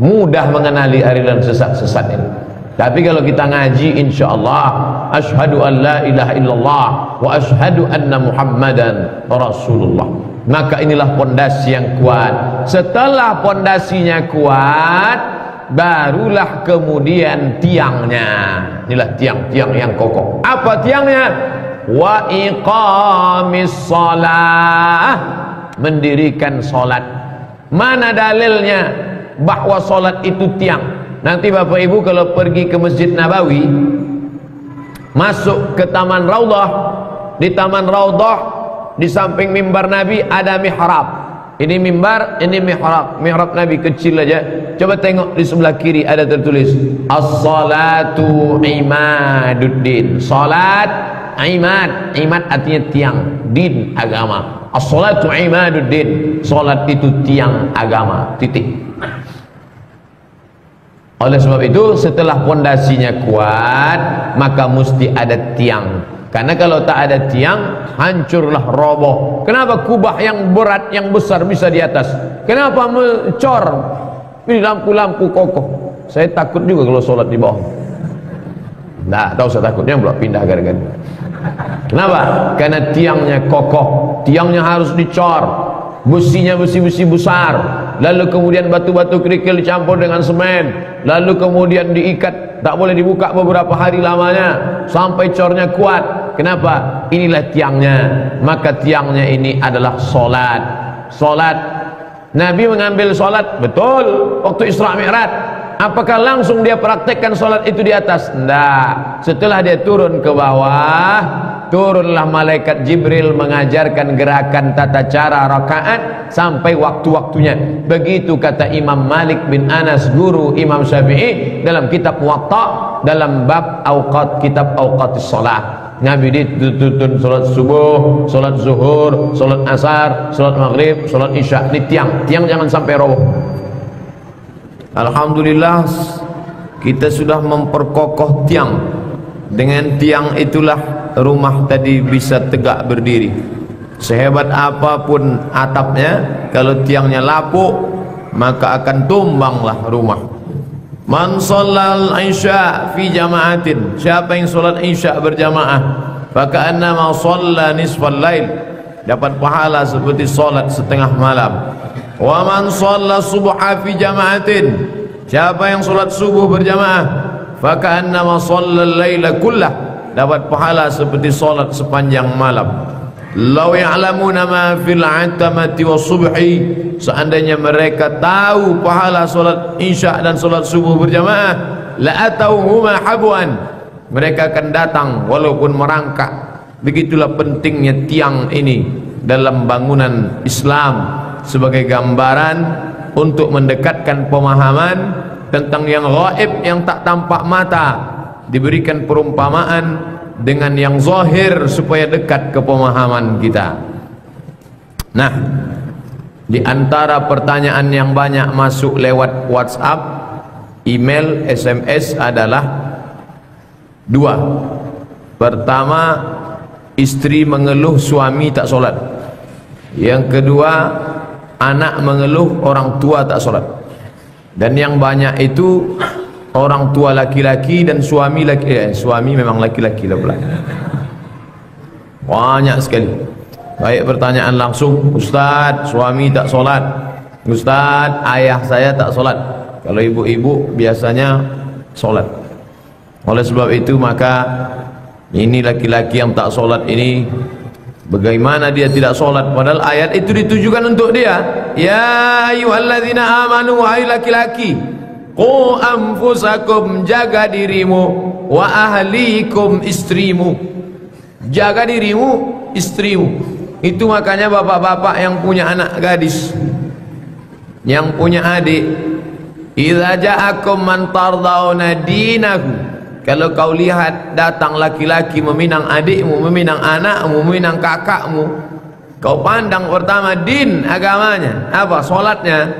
Mudah mengenali aliran sesat-sesat ini. Tapi kalau kita ngaji, insya Allah, asyhadu an la ilaha illallah wa asyhadu anna Muhammadan Rasulullah. Maka inilah pondasi yang kuat. Setelah pondasinya kuat, barulah kemudian tiangnya. Inilah tiang-tiang yang kokoh. Apa tiangnya? Wa iqamis shalah, mendirikan salat. Mana dalilnya bahwa salat itu tiang? Nanti Bapak Ibu kalau pergi ke Masjid Nabawi, masuk ke Taman Raudhah, di Taman Raudhah di samping mimbar Nabi ada mihrab. Ini mimbar, ini mihrab. Mihrab Nabi kecil aja. Coba tengok di sebelah kiri ada tertulis as-salatu imaduddin. Salat imad. Imad artinya tiang, din agama. As-salatu imaduddin. Salat itu tiang agama. Titik. Oleh sebab itu setelah pondasinya kuat, maka mesti ada tiang. Karena kalau tak ada tiang, hancurlah, roboh. Kenapa kubah yang berat, yang besar bisa di atas? Kenapa mencor? Ini lampu-lampu kokoh. Saya takut juga kalau sholat di bawah. Nah, tahu saya takutnya pula pindah gara-gara. Kenapa? Karena tiangnya kokoh, tiangnya harus dicor, besinya besi-besi besar, lalu kemudian batu-batu kerikil dicampur dengan semen, lalu kemudian diikat, tak boleh dibuka beberapa hari lamanya sampai cornya kuat. Kenapa? Inilah tiangnya. Maka tiangnya ini adalah solat. Solat, Nabi mengambil solat, betul, waktu Isra Mi'raj. Apakah langsung dia praktekkan solat itu di atas? Tidak. Setelah dia turun ke bawah, turunlah malaikat Jibril mengajarkan gerakan tata cara rakaat sampai waktu-waktunya. Begitu kata Imam Malik bin Anas, guru Imam Syafi'i, dalam kitab Muwatta, dalam bab awqat, kitab awqatis salat. Nabi dituntun solat subuh, solat zuhur, solat asar, solat maghrib, solat isya di tiang. Tiang jangan sampai roboh. Alhamdulillah, kita sudah memperkokoh tiang. Dengan tiang itulah rumah tadi bisa tegak berdiri. Sehebat apapun atapnya, kalau tiangnya lapuk, maka akan tumbanglah rumah. Man shallal isya fi jama'atin, siapa yang solat isya berjamaah, faka'annama shalla nisfal lail, dapat pahala seperti solat setengah malam. Wa man shalla subha fi jama'atin, siapa yang solat subuh berjamaah, faka'annama shallal laila kullah, dapat pahala seperti solat sepanjang malam. Law ya'lamuna ma fil 'atamati was-subhi, seandainya mereka tahu pahala solat isya dan solat subuh berjamaah, la atauhuma habwan, mereka akan datang walaupun merangkak. Begitulah pentingnya tiang ini dalam bangunan Islam, sebagai gambaran untuk mendekatkan pemahaman tentang yang gaib, yang tak tampak mata, diberikan perumpamaan dengan yang zahir supaya dekat ke pemahaman kita. Nah, di antara pertanyaan yang banyak masuk lewat WhatsApp, email, SMS adalah dua. Pertama, istri mengeluh suami tak solat. Yang kedua, anak mengeluh orang tua tak solat. Dan yang banyak itu orang tua laki-laki dan suami laki, suami memang laki-laki lah pula. Banyak sekali. Baik pertanyaan langsung, Ustaz, suami tak solat. Ustaz, ayah saya tak solat. Kalau ibu-ibu biasanya solat. Oleh sebab itu maka ini laki-laki yang tak solat ini, bagaimana dia tidak solat padahal ayat itu ditujukan untuk dia. Ya ayyuhalladzina amanu, wahai laki-laki, qu anfusakum, jaga dirimu, wa ahlikum, istrimu, jaga dirimu, istrimu. Itu makanya bapak-bapak yang punya anak gadis, yang punya adik, idza ja'akum man tardawna dinahu, kalau kau lihat datang laki-laki meminang adikmu, meminang anakmu, meminang kakakmu, kau pandang pertama din, agamanya, apa? Solatnya,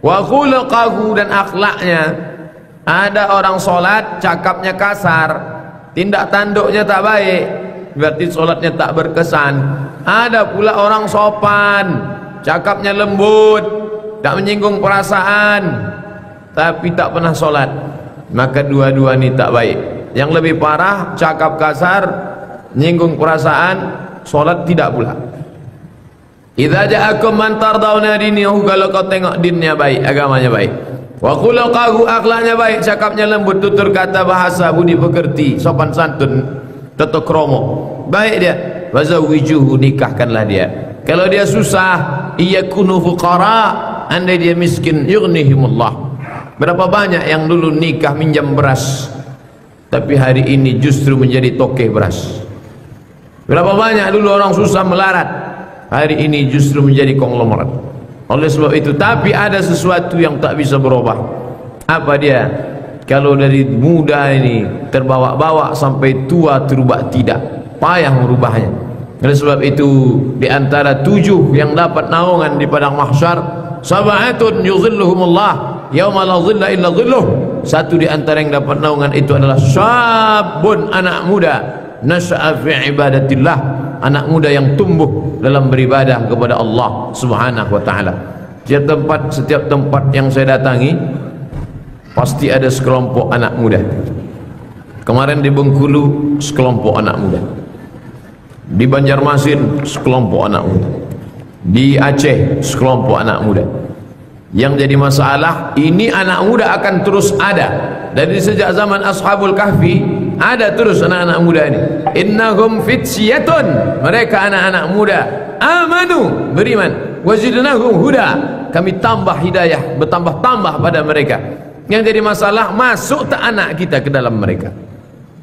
wa khuluqahu, dan akhlaknya. Ada orang solat cakapnya kasar, tindak tanduknya tak baik, berarti solatnya tak berkesan. Ada pula orang sopan, cakapnya lembut, tak menyinggung perasaan, tapi tak pernah solat, maka dua-dua ini tak baik. Yang lebih parah, cakap kasar, menyinggung perasaan, solat tidak pula. Idza ja'akum man tardawna dinahu, kalau kau tengok dinnya baik, agamanya baik, wa khuluqahu, akhlaknya baik, cakapnya lembut, tutur kata, bahasa, budi pekerti, sopan santun, tata krama, baik dia, wazawwijuhu, nikahkanlah dia. Kalau dia susah, iyakunu fuqara, andai dia miskin, yughnihimullah. Berapa banyak yang dulu nikah minjam beras, tapi hari ini justru menjadi tokeh beras. Berapa banyak dulu orang susah melarat, hari ini justru menjadi konglomerat. Oleh sebab itu, tapi ada sesuatu yang tak bisa berubah. Apa dia? Kalau dari muda ini terbawa-bawa sampai tua terubah tidak, payah merubahnya. Oleh sebab itu, di antara 7 yang dapat naungan di padang mahsyar, sab'atun yuzilluhumullah yauma la zilla illa zilluh. Satu di antara yang dapat naungan itu adalah syabun, anak muda, nasha'a fi ibadatillah, anak muda yang tumbuh dalam beribadah kepada Allah Subhanahu wa taala. Setiap tempat yang saya datangi pasti ada sekelompok anak muda. Kemarin di Bengkulu sekelompok anak muda, di Banjarmasin sekelompok anak muda, di Aceh sekelompok anak muda. Yang jadi masalah, ini anak muda akan terus ada dari sejak zaman Ashabul Kahfi, ada terus anak-anak muda ini. Innahum fityatun, mereka anak-anak muda, amanu, beriman, wazidnahum huda, kami tambah hidayah, bertambah-tambah pada mereka. Yang jadi masalah, masuk tak anak kita ke dalam mereka,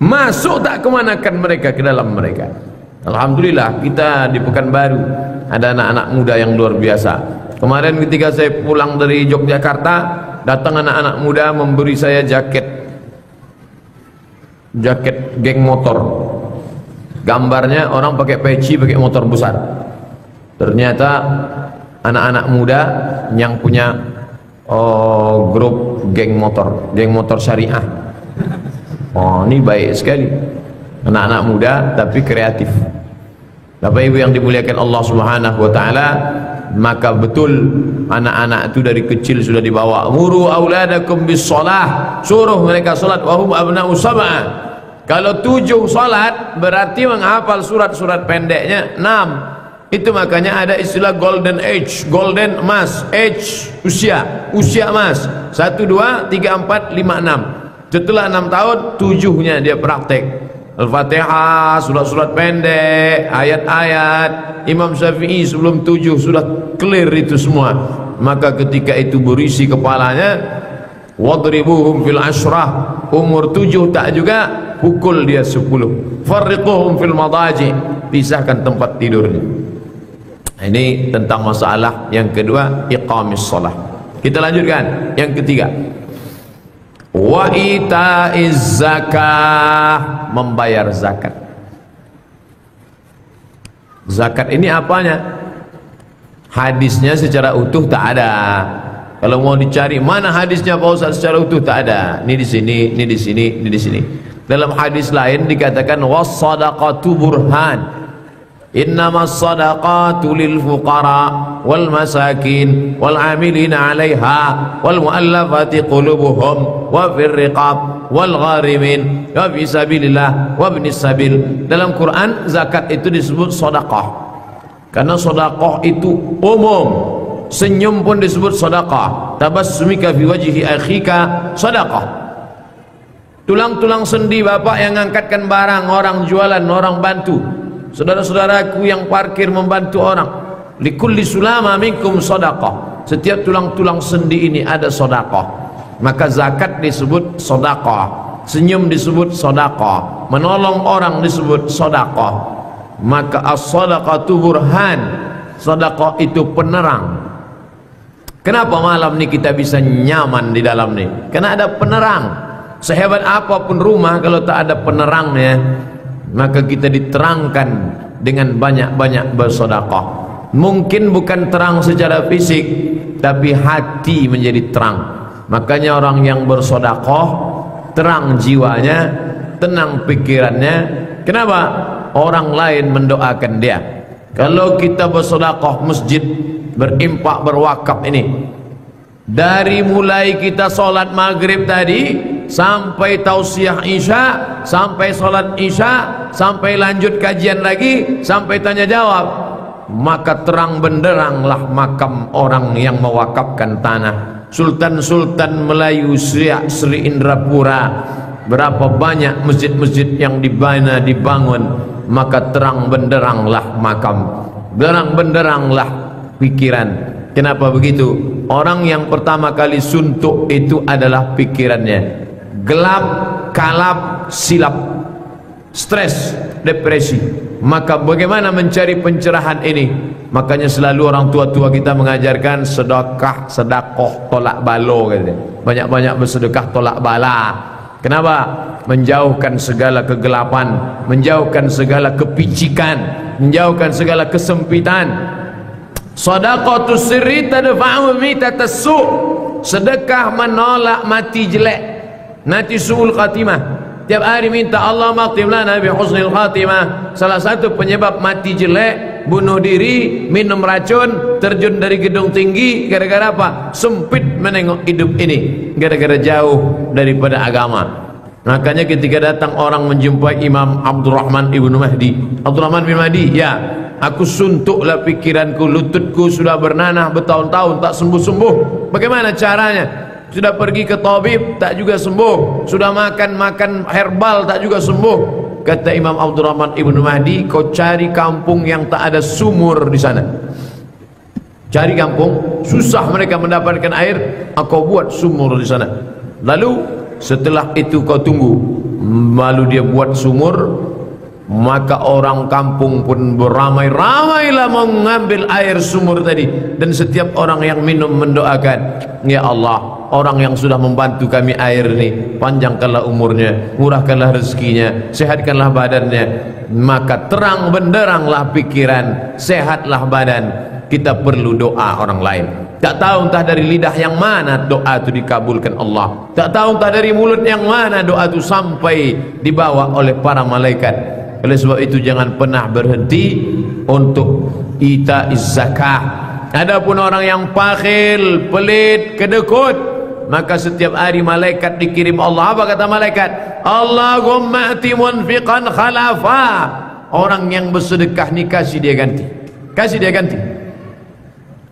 masuk tak kemanakan mereka ke dalam mereka. Alhamdulillah kita di Pekanbaru ada anak-anak muda yang luar biasa. Kemarin ketika saya pulang dari Yogyakarta, datang anak-anak muda memberi saya jaket geng motor, gambarnya orang pakai peci, pakai motor besar. Ternyata anak-anak muda yang punya grup geng motor syariah. Oh, ini baik sekali, anak-anak muda tapi kreatif. Bapak Ibu yang dimuliakan Allah Subhanahu wa taala, maka betul anak-anak itu dari kecil sudah dibawa, muru auladakum bis shalah, suruh mereka salat, wahum abna'u sab'ah. Kalau 7 salat berarti menghafal surat-surat pendeknya 6. Itu makanya ada istilah golden age, golden emas, age usia emas, 1, 2, 3, 4, 5, 6. Setelah 6 tahun 7-nya dia praktek Al-Fatihah, surat-surat pendek, ayat-ayat. Imam Syafi'i sebelum 7 sudah clear itu semua. Maka ketika itu berisi kepalanya, wadribuhum fil ashrah, umur 7 tak juga, pukul dia 10. Farriquhum fil madaji, pisahkan tempat tidurnya. Ini tentang masalah yang kedua, iqamis shalah. Kita lanjutkan yang ketiga, wa itaiz zakah, membayar zakat. Zakat ini apanya? Hadisnya secara utuh tak ada. Kalau mau dicari mana hadisnya Pak Ustaz secara utuh, tak ada. Ini di sini, ini di sini, ini di sini. Dalam hadis lain dikatakan was-shadaqatu burhan. Innamas sadaqatu lil fuqara wal masakin wal amilina 'alaiha wal mu'allafati qulubuhum wa fir riqab wal gharimin wa fi sabilillah wa ibnis sabil. Dalam Quran zakat itu disebut sedekah. Karena sedekah itu umum. Senyum pun disebut sedekah. Tabassumika fi wajhi akhika sedekah. Tulang-tulang sendi bapak yang ngangkatkan barang, orang jualan, orang bantu. Saudara-saudaraku yang parkir membantu orang, likulli sulama minkum sedekah. Setiap tulang-tulang sendi ini ada sedekah. Maka zakat disebut sedekah, senyum disebut sedekah, menolong orang disebut sedekah. Maka as-sadaqatu burhan, sedekah itu penerang. Kenapa malam ini kita bisa nyaman di dalam ini? Karena ada penerang. Sehebat apapun rumah, kalau tak ada penerangnya, maka kita diterangkan dengan banyak-banyak bersedekah. Mungkin bukan terang secara fisik, tapi hati menjadi terang. Makanya orang yang bersedekah, terang jiwanya, tenang pikirannya. Kenapa? Orang lain mendoakan dia. Kalau kita bersedekah masjid, berimpak, berwakaf ini, dari mulai kita sholat maghrib tadi sampai tausiah isya, sampai sholat isya, sampai lanjut kajian lagi, sampai tanya jawab, maka terang benderanglah makam orang yang mewakafkan tanah. Sultan-sultan Melayu Sri Indrapura, berapa banyak masjid-masjid yang dibangun, maka terang benderanglah makam, terang benderanglah pikiran. Kenapa begitu? Orang yang pertama kali suntuk itu adalah pikirannya. Gelap, kalap, silap, stres, depresi. Maka bagaimana mencari pencerahan ini? Makanya selalu orang tua-tua kita mengajarkan sedekah, sedekah tolak balo, katanya. Banyak-banyak bersedekah tolak bala. Kenapa? Menjauhkan segala kegelapan, menjauhkan segala kepicikan, menjauhkan segala kesempitan. Shadaqatus sirri tadfa'u mitatas su'. Sedekah menolak mati jelek, nanti su'ul khatimah. tiap hari minta Allah maqtim lana bi husnil khatimah. Salah satu penyebab mati jelek, bunuh diri, minum racun, terjun dari gedung tinggi, gara-gara apa? Sempit menengok hidup ini, gara-gara jauh daripada agama. Makanya ketika datang orang menjumpai Imam Abdurrahman ibnu Mahdi, Abdurrahman bin Mahdi, ya, aku suntuklah pikiranku, lututku sudah bernanah bertahun-tahun tak sembuh-sembuh. Bagaimana caranya? Sudah pergi ke tabib tak juga sembuh, sudah makan herbal tak juga sembuh. Kata Imam Abdurrahman ibnu Mahdi, kau cari kampung yang tak ada sumur di sana. Cari kampung susah mereka mendapatkan air, aku buat sumur di sana. Lalu setelah itu kau tunggu, lalu dia buat sumur, maka orang kampung pun beramai-ramailah mengambil air sumur tadi. Dan setiap orang yang minum mendoakan, ya Allah, orang yang sudah membantu kami air ini, panjangkanlah umurnya, murahkanlah rezekinya, sehatkanlah badannya. Maka terang benderanglah pikiran, sehatlah badan. Kita perlu doa orang lain. Tak tahu entah dari lidah yang mana doa itu dikabulkan Allah, tak tahu entah dari mulut yang mana doa itu sampai dibawa oleh para malaikat. Oleh sebab itu jangan pernah berhenti untuk itaiz zakah. Adapun orang yang bakhil, pelit, kedekut, maka setiap hari malaikat dikirim Allah. Apa kata malaikat? Allahumma ati munfiqan khalafa. Orang yang bersedekah ni kasih dia ganti, kasih dia ganti.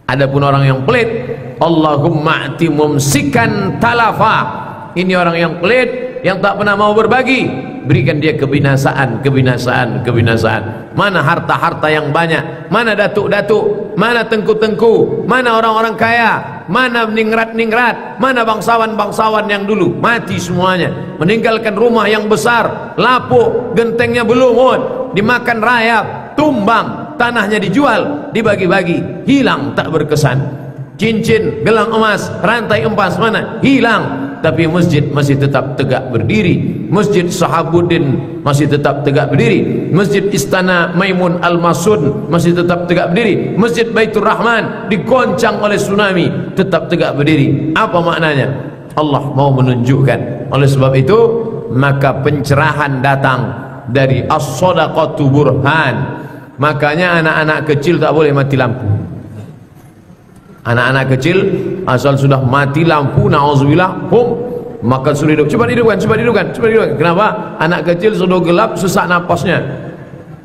Adapun orang yang pelit, Allahumma ati mumsikan talafa. Ini orang yang pelit, yang tak pernah mau berbagi, berikan dia kebinasaan, kebinasaan, kebinasaan. Mana harta-harta yang banyak, mana datuk-datuk, mana tengku-tengku, mana orang-orang kaya, mana ningrat-ningrat, mana bangsawan-bangsawan yang dulu mati semuanya, meninggalkan rumah yang besar, lapuk, gentengnya belumut, dimakan rayap, tumbang, tanahnya dijual, dibagi-bagi, hilang tak berkesan. Cincin, gelang emas, rantai emas mana? Hilang. Tapi masjid masih tetap tegak berdiri. Masjid Sahabuddin masih tetap tegak berdiri. Masjid Istana Maimun Al-Masud masih tetap tegak berdiri. Masjid Baitur Rahman digoncang oleh tsunami, tetap tegak berdiri. Apa maknanya? Allah mau menunjukkan. Oleh sebab itu maka pencerahan datang dari as-shadaqatu burhan. Makanya anak-anak kecil tak boleh mati lampu. Anak-anak kecil asal sudah mati lampu, na'udzubillah, maka suruh hidup. Cepat hidupkan, cepat hidupkan, cepat hidupkan. Kenapa? Anak kecil sudah gelap, sesak napasnya,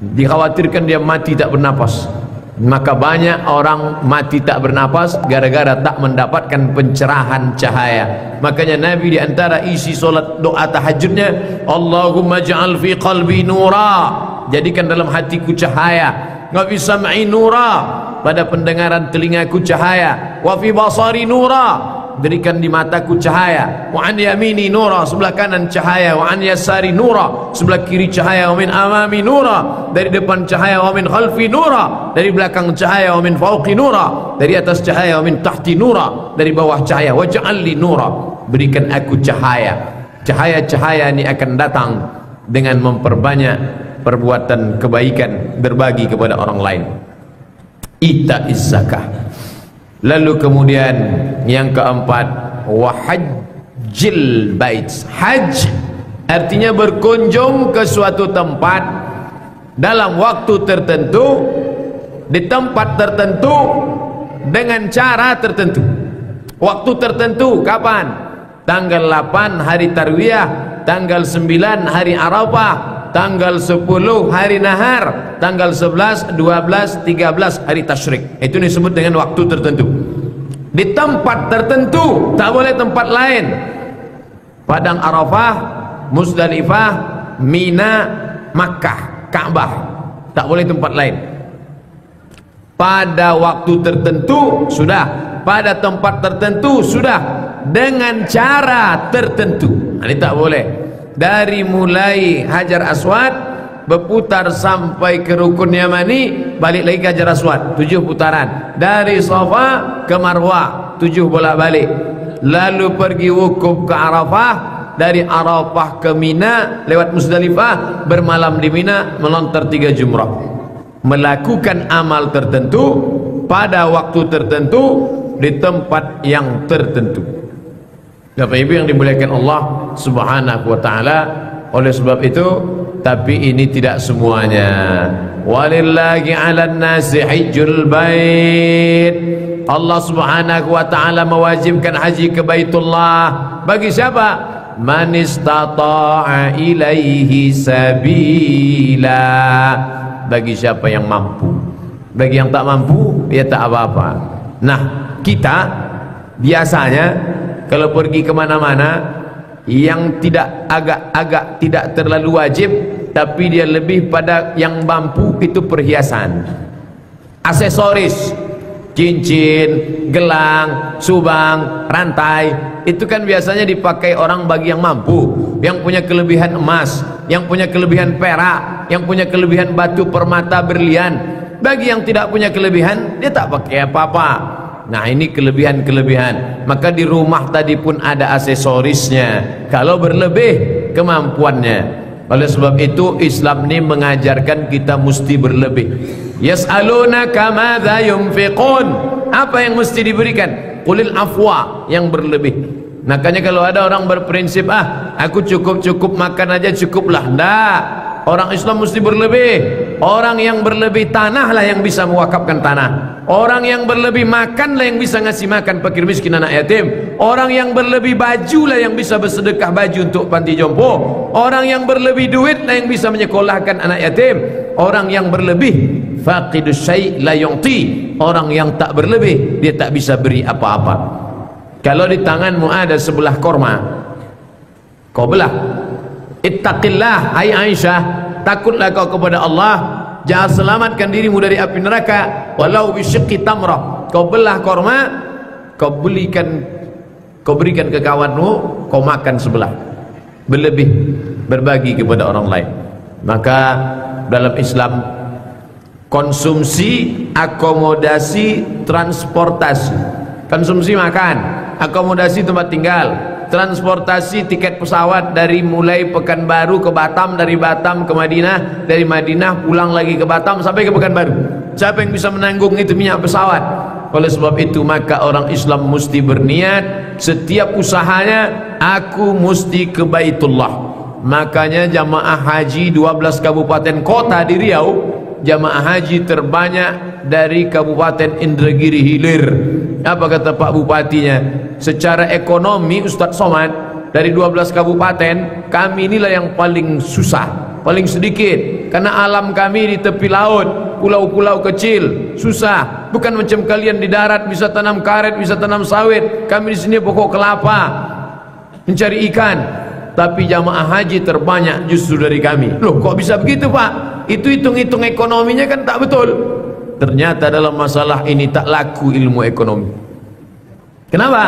dikhawatirkan dia mati tak bernapas. Maka banyak orang mati tak bernapas gara-gara tak mendapatkan pencerahan cahaya. Makanya Nabi di antara isi solat doa tahajudnya, Allahumma ja'al fi qalbi nura, jadikan dalam hatiku cahaya, wa fi sam'i nura, pada pendengaran telingaku cahaya, wa fi basari nura, berikan di mataku cahaya, wa an yamini nura, sebelah kanan cahaya, wa an yasari nura, sebelah kiri cahaya, wa min amami nura, dari depan cahaya, wa min khalfi nura, dari belakang cahaya, wa min fawqi nura, dari atas cahaya, wa min tahti nura, dari bawah cahaya, wa ja'alli nura, berikan aku cahaya. Cahaya-cahaya ini akan datang dengan memperbanyak perbuatan kebaikan, berbagi kepada orang lain. Itaiz zakah. Lalu kemudian yang keempat, wahajjil bait. Haj artinya berkunjung ke suatu tempat dalam waktu tertentu, di tempat tertentu, dengan cara tertentu. Waktu tertentu kapan? Tanggal 8 hari Tarwiyah, tanggal 9 hari Arafah, tanggal 10 hari Nahar, tanggal 11, 12, 13 hari Tasyrik. Itu disebut dengan waktu tertentu. Di tempat tertentu, tak boleh tempat lain. Padang Arafah, Muzdalifah, Mina, Makkah, Ka'bah, tak boleh tempat lain. Pada waktu tertentu sudah, pada tempat tertentu sudah, dengan cara tertentu. Ini tak boleh. Dari mulai Hajar Aswad berputar sampai ke Rukun Yamani, balik lagi ke Hajar Aswad, 7 putaran. Dari Safa ke Marwah, 7 bolak-balik. Lalu pergi wukuf ke Arafah, dari Arafah ke Mina, lewat Muzdalifah, bermalam di Mina, melontar 3 jumrah. Melakukan amal tertentu pada waktu tertentu di tempat yang tertentu. Bapak Ibu yang dimuliakan Allah Subhanahu wa taala, Oleh sebab itu, tapi ini tidak semuanya. Walillahi 'alan nasi hajjul bait. Allah Subhanahu wa taala mewajibkan haji ke Baitullah bagi siapa? Man istata'a ilaihi sabila. Bagi siapa yang mampu. Bagi yang tak mampu, ya tak apa-apa. Nah, kita biasanya kalau pergi kemana-mana yang tidak agak-agak tidak terlalu wajib, tapi dia lebih pada yang mampu, itu perhiasan, aksesoris, cincin, gelang, subang, rantai. Itu kan biasanya dipakai orang bagi yang mampu, yang punya kelebihan emas, yang punya kelebihan perak, yang punya kelebihan batu permata berlian. Bagi yang tidak punya kelebihan, dia tak pakai apa-apa. Nah, ini kelebihan-kelebihan. Maka di rumah tadi pun ada aksesorisnya kalau berlebih kemampuannya. Oleh sebab itu Islam ini mengajarkan kita mesti berlebih. Yas'alunaka madza yunfiqun. Apa yang mesti diberikan? Qulil afwa, yang berlebih. Makanya kalau ada orang berprinsip, aku cukup makan aja cukuplah. Enggak. Orang Islam mesti berlebih. Orang yang berlebih tanah lah yang bisa mewakafkan tanah. Orang yang berlebih makan lah yang bisa ngasih makan fakir miskin anak yatim. Orang yang berlebih baju lah yang bisa bersedekah baju untuk panti jompo. Orang yang berlebih duit lah yang bisa menyekolahkan anak yatim. Orang yang berlebih faqidus syai' la yu'ti. Orang yang tak berlebih, dia tak bisa beri apa-apa. Kalau di tanganmu ada sebelah korma, kau belah. Ittaqillah, hai Aisyah, takutlah kau kepada Allah, jangan selamatkan dirimu dari api neraka walau bisyiqqi tamrah. Kau belah korma, kau berikan ke kawanmu, kau makan sebelah, berlebih, berbagi kepada orang lain. Maka dalam Islam, konsumsi, akomodasi, transportasi. Konsumsi makan, akomodasi tempat tinggal, transportasi tiket pesawat dari mulai Pekanbaru ke Batam, dari Batam ke Madinah, dari Madinah pulang lagi ke Batam sampai ke Pekanbaru. Siapa yang bisa menanggung itu minyak pesawat? Oleh sebab itu maka orang Islam mesti berniat setiap usahanya, aku mesti ke Baitullah. Makanya jamaah haji 12 kabupaten kota di Riau, jamaah haji terbanyak dari Kabupaten Indragiri Hilir. Apa kata Pak Bupatinya? Secara ekonomi Ustadz Somad, dari 12 kabupaten kami inilah yang paling susah, paling sedikit, karena alam kami di tepi laut, pulau-pulau kecil, susah. Bukan macam kalian di darat bisa tanam karet, bisa tanam sawit. Kami di sini pokok kelapa, mencari ikan. Tapi jamaah haji terbanyak justru dari kami. Loh, kok bisa begitu Pak? Itu hitung-hitung ekonominya kan tak betul. Ternyata dalam masalah ini tak laku ilmu ekonomi. Kenapa?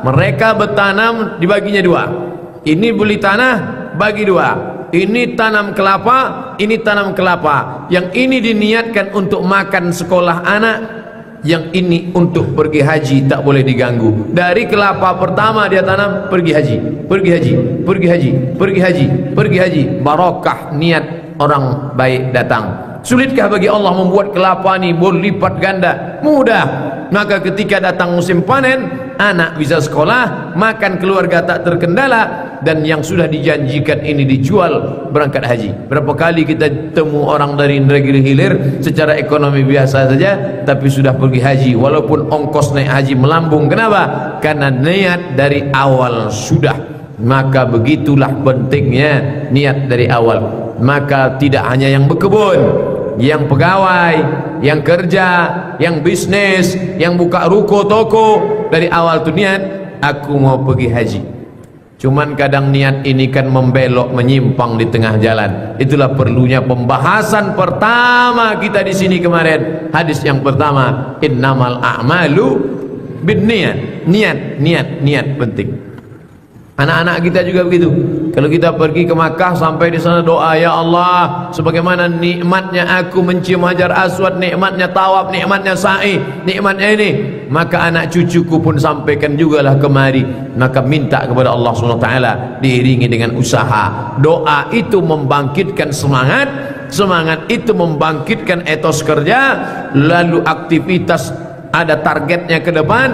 Mereka bertanam dibaginya dua. Ini beli tanah bagi dua. Ini tanam kelapa, ini tanam kelapa. Yang ini diniatkan untuk makan sekolah anak, yang ini untuk pergi haji, tak boleh diganggu. Dari kelapa pertama dia tanam, pergi haji, pergi haji, pergi haji, pergi haji, pergi haji. Barokah niat orang baik datang. Sulitkah bagi Allah membuat kelapa ini berlipat ganda? Mudah. Maka ketika datang musim panen, anak bisa sekolah, makan keluarga tak terkendala, dan yang sudah dijanjikan ini dijual berangkat haji. Berapa kali kita temu orang dari Indragiri Hilir secara ekonomi biasa saja, tapi sudah pergi haji, walaupun ongkos naik haji melambung. Kenapa? Karena niat dari awal sudah. Maka begitulah pentingnya niat dari awal. Maka tidak hanya yang berkebun, yang pegawai, yang kerja, yang bisnis, yang buka ruko toko, dari awal tu niat aku mau pergi haji. Cuman kadang niat ini kan membelok, menyimpang di tengah jalan. Itulah perlunya pembahasan pertama kita di sini kemarin. Hadis yang pertama, innamal a'malu binniyat. Niat penting. Anak-anak kita juga begitu. Kalau kita pergi ke Makkah, sampai di sana doa, ya Allah, sebagaimana nikmatnya aku mencium Hajar Aswad, nikmatnya tawaf, nikmatnya sa'i, nikmatnya ini, maka anak cucuku pun sampaikan jugalah kemari. Maka minta kepada Allah SWT diiringi dengan usaha. Doa itu membangkitkan semangat, semangat itu membangkitkan etos kerja, lalu aktivitas ada targetnya ke depan.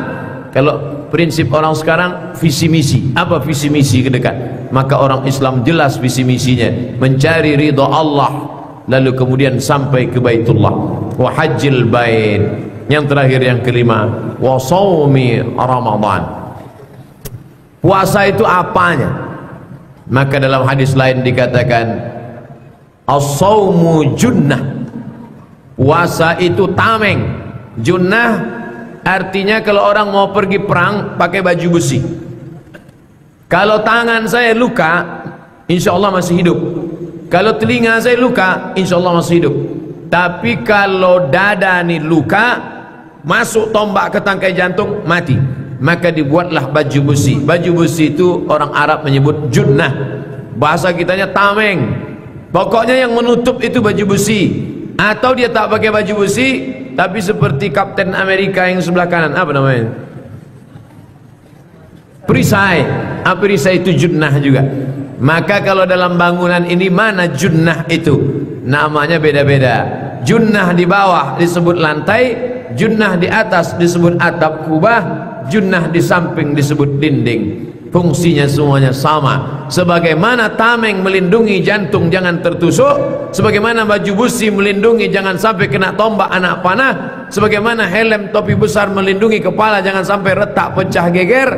Kalau prinsip orang sekarang visi misi, apa visi misi ke depan? maka orang Islam jelas visi misinya mencari ridha Allah, lalu kemudian sampai ke Baitullah. Wa hajjil bait, yang terakhir yang kelima, wa shaumi Ramadan. Puasa itu apanya? Maka dalam hadis lain dikatakan as-shaumu junnah, puasa itu tameng. Junnah artinya kalau orang mau pergi perang pakai baju besi. Kalau tangan saya luka, insya Allah masih hidup. Kalau telinga saya luka, insya Allah masih hidup. Tapi kalau dada ini luka, masuk tombak ke tangkai jantung, mati. Maka dibuatlah baju besi. Baju besi itu orang Arab menyebut junnah, bahasa kitanya tameng. Pokoknya yang menutup itu baju besi. Atau dia tak pakai baju besi, tapi seperti Kapten Amerika yang sebelah kanan, apa namanya? Perisai. Perisai itu junnah juga. Maka kalau dalam bangunan ini mana junnah itu? Namanya beda-beda. Junnah di bawah disebut lantai, junnah di atas disebut atap kubah, junnah di samping disebut dinding. Fungsinya semuanya sama. Sebagaimana tameng melindungi jantung jangan tertusuk, sebagaimana baju besi melindungi jangan sampai kena tombak anak panah, sebagaimana helm topi besar melindungi kepala jangan sampai retak pecah geger,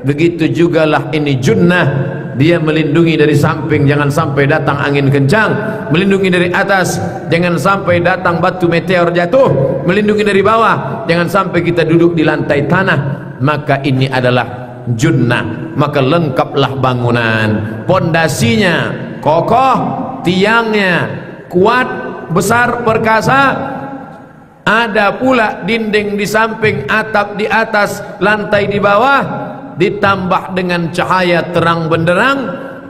begitu jugalah ini junnah. Dia melindungi dari samping jangan sampai datang angin kencang, melindungi dari atas jangan sampai datang batu meteor jatuh, melindungi dari bawah jangan sampai kita duduk di lantai tanah. Maka ini adalah junnah. Maka lengkaplah bangunan, pondasinya kokoh, tiangnya kuat, besar, perkasa. Ada pula dinding di samping, atap di atas, lantai di bawah, ditambah dengan cahaya terang benderang,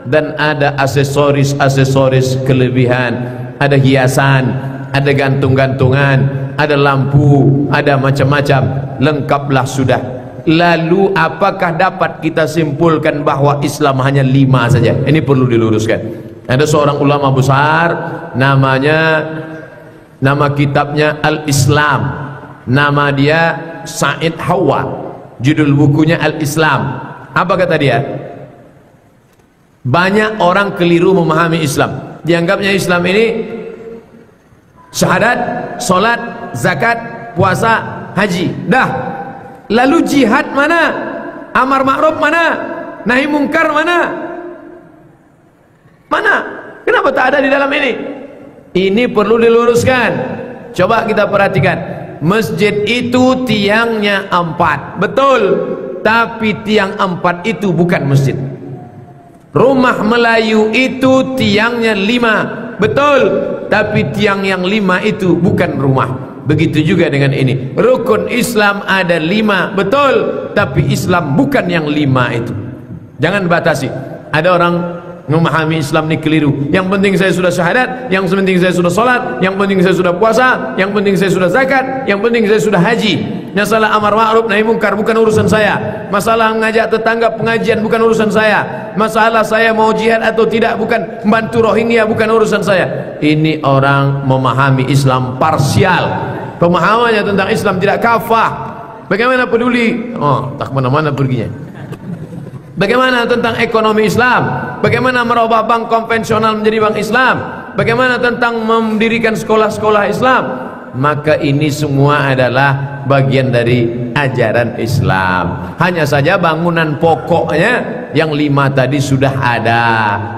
dan ada aksesoris-aksesoris kelebihan, ada hiasan, ada gantung-gantungan, ada lampu, ada macam-macam, lengkaplah sudah. Lalu apakah dapat kita simpulkan bahwa Islam hanya 5 saja? Ini perlu diluruskan. Ada seorang ulama besar, nama kitabnya Al-Islam, nama dia Said Hawa, judul bukunya Al-Islam. Apa kata dia? Banyak orang keliru memahami Islam. Dianggapnya Islam ini syahadat, solat, zakat, puasa, haji, dah. Lalu jihad mana? Amar ma'ruf mana? Nahi mungkar mana? Mana? Kenapa tak ada di dalam ini? Ini perlu diluruskan. Coba kita perhatikan. Masjid itu tiangnya 4, betul. Tapi tiang 4 itu bukan masjid. Rumah Melayu itu tiangnya 5, betul. Tapi tiang yang 5 itu bukan rumah. Begitu juga dengan ini. Rukun Islam ada 5, betul. Tapi Islam bukan yang 5 itu. Jangan batasi. Ada orang memahami Islam ini keliru. Yang penting saya sudah syahadat, yang penting saya sudah sholat, yang penting saya sudah puasa, yang penting saya sudah zakat, yang penting saya sudah haji. Masalah amar ma'ruf nahi mungkar bukan urusan saya. Masalah mengajak tetangga pengajian bukan urusan saya. Masalah saya mau jihad atau tidak bukan, membantu Rohingya bukan urusan saya. Ini orang memahami Islam parsial. Pemahamannya tentang Islam tidak kafah. Bagaimana peduli? Oh, tak kemana-mana perginya. Bagaimana tentang ekonomi Islam? Bagaimana merubah bank konvensional menjadi bank Islam? Bagaimana tentang mendirikan sekolah-sekolah Islam? Maka ini semua adalah bagian dari ajaran Islam. Hanya saja bangunan pokoknya yang 5 tadi sudah ada,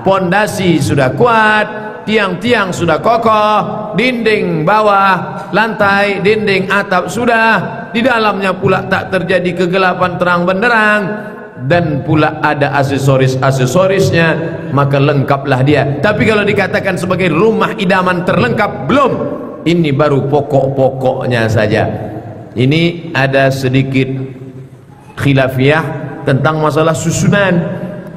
pondasi sudah kuat, tiang-tiang sudah kokoh, dinding bawah, lantai, dinding atap sudah, di dalamnya pula tak terjadi kegelapan terang benderang, dan pula ada aksesoris-aksesorisnya, maka lengkaplah dia. Tapi kalau dikatakan sebagai rumah idaman terlengkap, belum. Ini baru pokok-pokoknya saja. Ini ada sedikit khilafiyah tentang masalah susunan.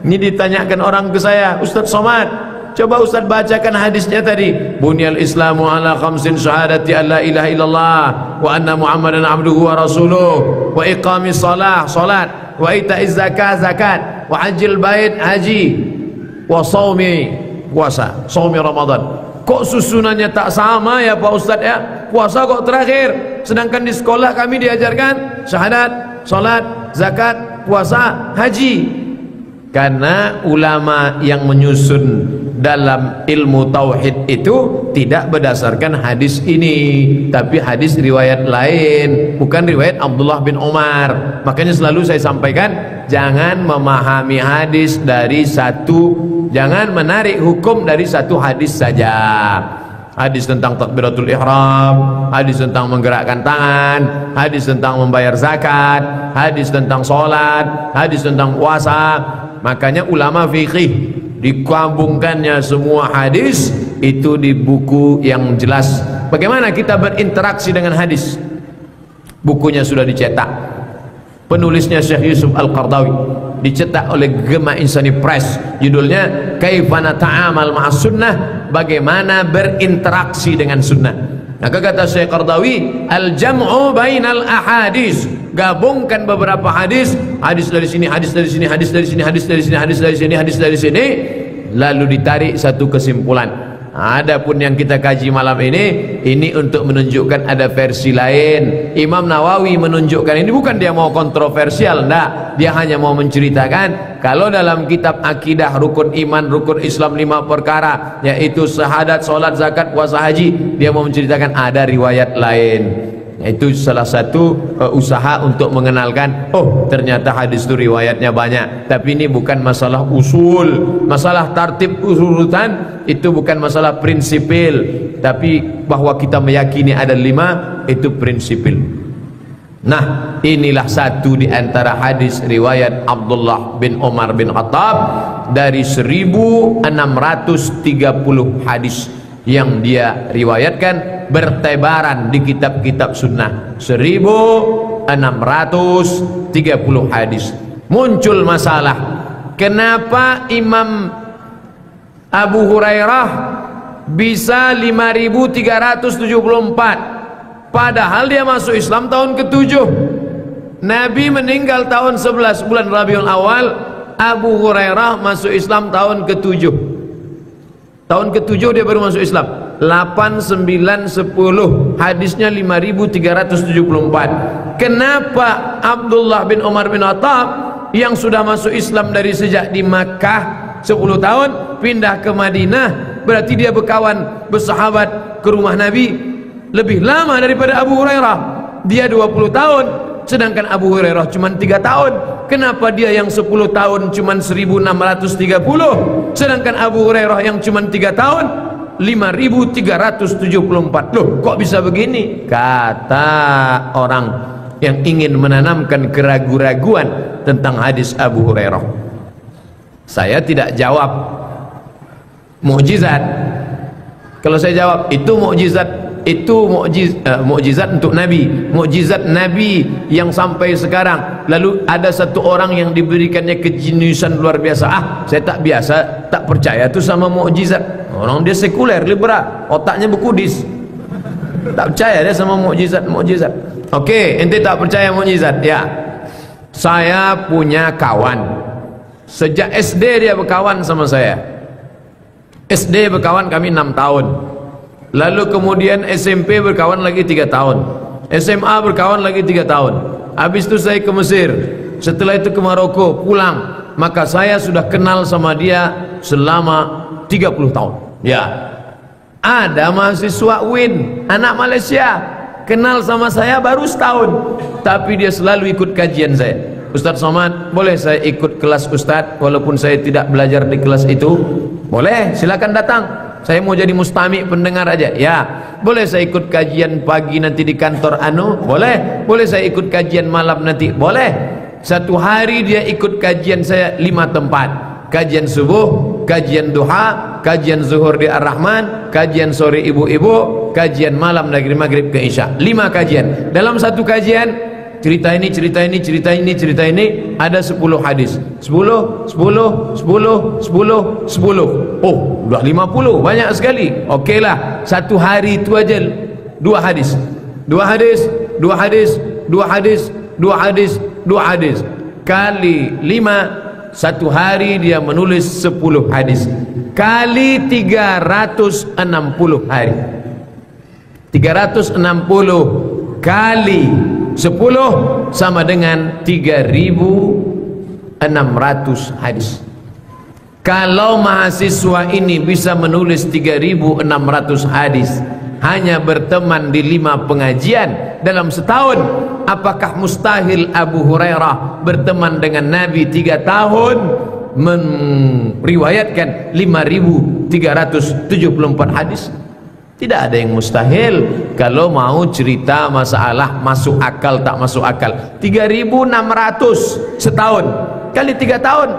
Ini ditanyakan orang ke saya, Ustaz Somad, coba Ustaz bacakan hadisnya tadi. Bunyal Islamu ala khamsin syahadati an la ilaha illallah wa anna Muhammadan abduhu wa rasuluh wa iqamis salah, salat, wa ita'iz zakat, zakat, wa hajjil bait, haji, wa shaumi, puasa, shaumi Ramadan. Kok susunannya tak sama ya Pak Ustaz ya? Puasa kok terakhir, sedangkan di sekolah kami diajarkan syahadat, salat, zakat, puasa, haji. Karena ulama yang menyusun dalam ilmu tauhid itu tidak berdasarkan hadis ini, tapi hadis riwayat lain, bukan riwayat Abdullah bin Umar. Makanya selalu saya sampaikan, jangan memahami hadis dari jangan menarik hukum dari satu hadis saja. Hadis tentang takbiratul ihram, hadis tentang menggerakkan tangan, hadis tentang membayar zakat, hadis tentang sholat, hadis tentang puasa. Makanya ulama fikih digabungkannya semua hadis itu di buku yang jelas. Bagaimana kita berinteraksi dengan hadis? Bukunya sudah dicetak, penulisnya Syekh Yusuf Al-Qardawi, dicetak oleh Gema Insani Press. Judulnya Kaifa Nata'amal Ma'as Sunnah, bagaimana berinteraksi dengan sunnah. Maka kata Syekh Qardawi, al-jam'u bainal ahadis, gabungkan beberapa hadis, hadis dari sini, hadis dari sini, hadis dari sini, hadis dari sini, hadis dari sini, hadis dari sini, lalu ditarik satu kesimpulan. Adapun yang kita kaji malam ini untuk menunjukkan ada versi lain. Imam Nawawi menunjukkan ini, bukan dia mau kontroversial, enggak, dia hanya mau menceritakan kalau dalam kitab akidah, rukun iman, rukun Islam 5 perkara, yaitu syahadat, salat, zakat, puasa, haji, dia mau menceritakan ada riwayat lain. Itu salah satu usaha untuk mengenalkan, oh ternyata hadis itu riwayatnya banyak. Tapi ini bukan masalah usul, masalah tartib urutan itu bukan masalah prinsipil, tapi bahwa kita meyakini ada 5 itu prinsipil. Nah, inilah satu di antara hadis riwayat Abdullah bin Umar bin Khattab dari 1630 hadis yang dia riwayatkan bertebaran di kitab-kitab sunnah. 1630 hadis. Muncul masalah, kenapa Imam Abu Hurairah bisa 5374 padahal dia masuk Islam tahun ke-7. Nabi meninggal tahun 11 bulan Rabiul Awal, Abu Hurairah masuk Islam tahun ke-7. Tahun ke-7 dia baru masuk Islam. 8, 9, 10 hadisnya 5374. Kenapa Abdullah bin Umar bin Khattab yang sudah masuk Islam dari sejak di Makkah 10 tahun pindah ke Madinah, berarti dia berkawan, bersahabat ke rumah Nabi lebih lama daripada Abu Hurairah. Dia 20 tahun, sedangkan Abu Hurairah cuma 3 tahun. Kenapa dia yang 10 tahun cuma 1630, sedangkan Abu Hurairah yang cuma 3 tahun 5374? Loh, kok bisa begini? Kata orang yang ingin menanamkan keraguan-raguan tentang hadis Abu Hurairah. Saya tidak jawab mukjizat. Kalau saya jawab itu mukjizat, itu mukjizat untuk Nabi, mukjizat Nabi yang sampai sekarang. Lalu ada satu orang yang diberikannya kejeniusan luar biasa. Saya tak biasa, tak percaya itu sama mukjizat. Orang dia sekuler, liberal, otaknya berkudis, tak percaya dia sama mukjizat. Oke, ente tak percaya mukjizat? Ya, saya punya kawan, sejak SD dia berkawan sama saya. SD berkawan kami 6 tahun. Lalu kemudian SMP berkawan lagi 3 tahun. SMA berkawan lagi 3 tahun. Habis itu saya ke Mesir. Setelah itu ke Maroko, pulang. Maka saya sudah kenal sama dia selama 30 tahun. Ya. Ada mahasiswa UIN, anak Malaysia, kenal sama saya baru setahun, tapi dia selalu ikut kajian saya. Ustaz Somad, boleh saya ikut kelas Ustaz walaupun saya tidak belajar di kelas itu? Boleh, silakan datang. Saya mau jadi mustami pendengar aja. Ya. Boleh saya ikut kajian pagi nanti di kantor anu? Boleh. Boleh saya ikut kajian malam nanti? Boleh. Satu hari dia ikut kajian saya 5 tempat. Kajian subuh, kajian duha, kajian zuhur di Ar-Rahman, kajian sore ibu-ibu, kajian malam dari maghrib ke isya. 5 kajian. Dalam satu kajian cerita ini, cerita ini, cerita ini, cerita ini, ada 10 hadis. 10, 10, 10, 10, 10. Oh, udah 50, banyak sekali. Okey lah, satu hari itu aja 2 hadis. 2 hadis, 2 hadis, 2 hadis, 2 hadis, 2 hadis. Kali 5, satu hari dia menulis 10 hadis. Kali 360 hari. 360 kali 10 sama dengan 3000 600 hadis. Kalau mahasiswa ini bisa menulis 3.600 hadis hanya berteman di 5 pengajian dalam setahun, apakah mustahil Abu Hurairah berteman dengan Nabi 3 tahun meriwayatkan 5.374 hadis? Tidak ada yang mustahil. Kalau mau cerita masalah masuk akal tak masuk akal, 3.600 setahun kali 3 tahun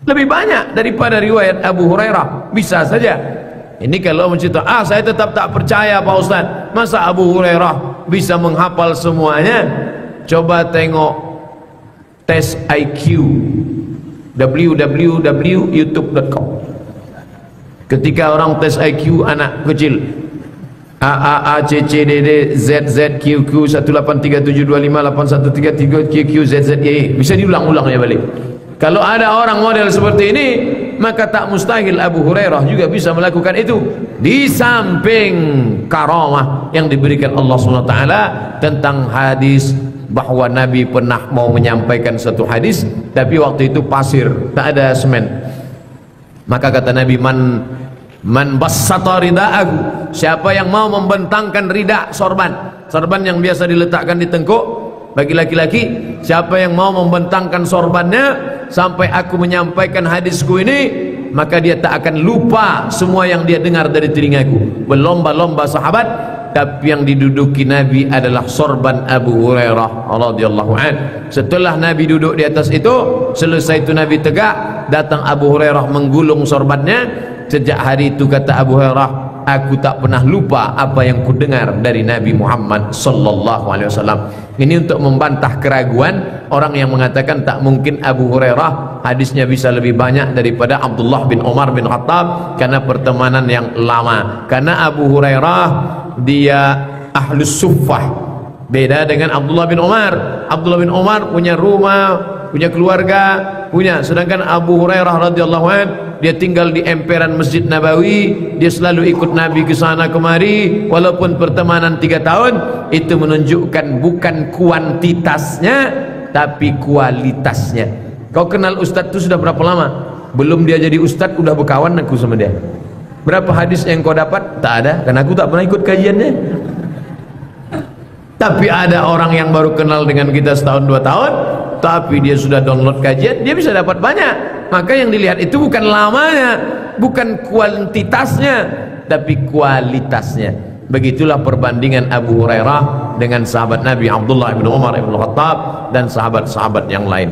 lebih banyak daripada riwayat Abu Hurairah. Bisa saja. Ini kalau mencerita, saya tetap tak percaya Pak Ustaz, masa Abu Hurairah bisa menghafal semuanya? Coba tengok tes IQ www.youtube.com. Ketika orang tes IQ anak kecil, A C C D D Z Z Q Q 183725813 Q Q Z Z Y, bisa diulang-ulangnya balik. Kalau ada orang model seperti ini, maka tak mustahil Abu Hurairah juga bisa melakukan itu. Di samping karamah yang diberikan Allah SWT tentang hadis bahwa Nabi pernah mau menyampaikan satu hadis, tapi waktu itu pasir, tak ada semen. Maka kata Nabi, man bassata rida'ahu, siapa yang mau membentangkan rida, sorban yang biasa diletakkan di tengkuk bagi laki-laki, siapa yang mau membentangkan sorbannya sampai aku menyampaikan hadisku ini, maka dia tak akan lupa semua yang dia dengar dari telingaku. Berlomba-lomba sahabat, tapi yang diduduki Nabi adalah sorban Abu Hurairah radhiyallahu an. Setelah Nabi duduk di atas itu, selesai itu Nabi tegak, datang Abu Hurairah menggulung sorbannya. Sejak hari itu kata Abu Hurairah, aku tak pernah lupa apa yang ku dengar dari Nabi Muhammad sallallahu alaihi wasallam. Ini untuk membantah keraguan orang yang mengatakan tak mungkin Abu Hurairah hadisnya bisa lebih banyak daripada Abdullah bin Umar bin Khattab karena pertemanan yang lama. Karena Abu Hurairah dia ahlus suffah, beda dengan Abdullah bin Umar. Abdullah bin Umar punya rumah, punya keluarga, sedangkan Abu Hurairah radhiyallahu an dia tinggal di emperan Masjid Nabawi, dia selalu ikut Nabi ke sana kemari, walaupun pertemanan 3 tahun. Itu menunjukkan bukan kuantitasnya tapi kualitasnya. Kau kenal ustadz itu sudah berapa lama? Belum dia jadi ustadz udah berkawan aku sama dia. Berapa hadis yang kau dapat? Tak ada, karena aku tak pernah ikut kajiannya. Tapi ada orang yang baru kenal dengan kita setahun 2 tahun, tapi dia sudah download kajian, dia bisa dapat banyak. Maka yang dilihat itu bukan lamanya, bukan kuantitasnya, tapi kualitasnya. Begitulah perbandingan Abu Hurairah dengan sahabat Nabi Abdullah bin Umar bin Khattab dan sahabat-sahabat yang lain.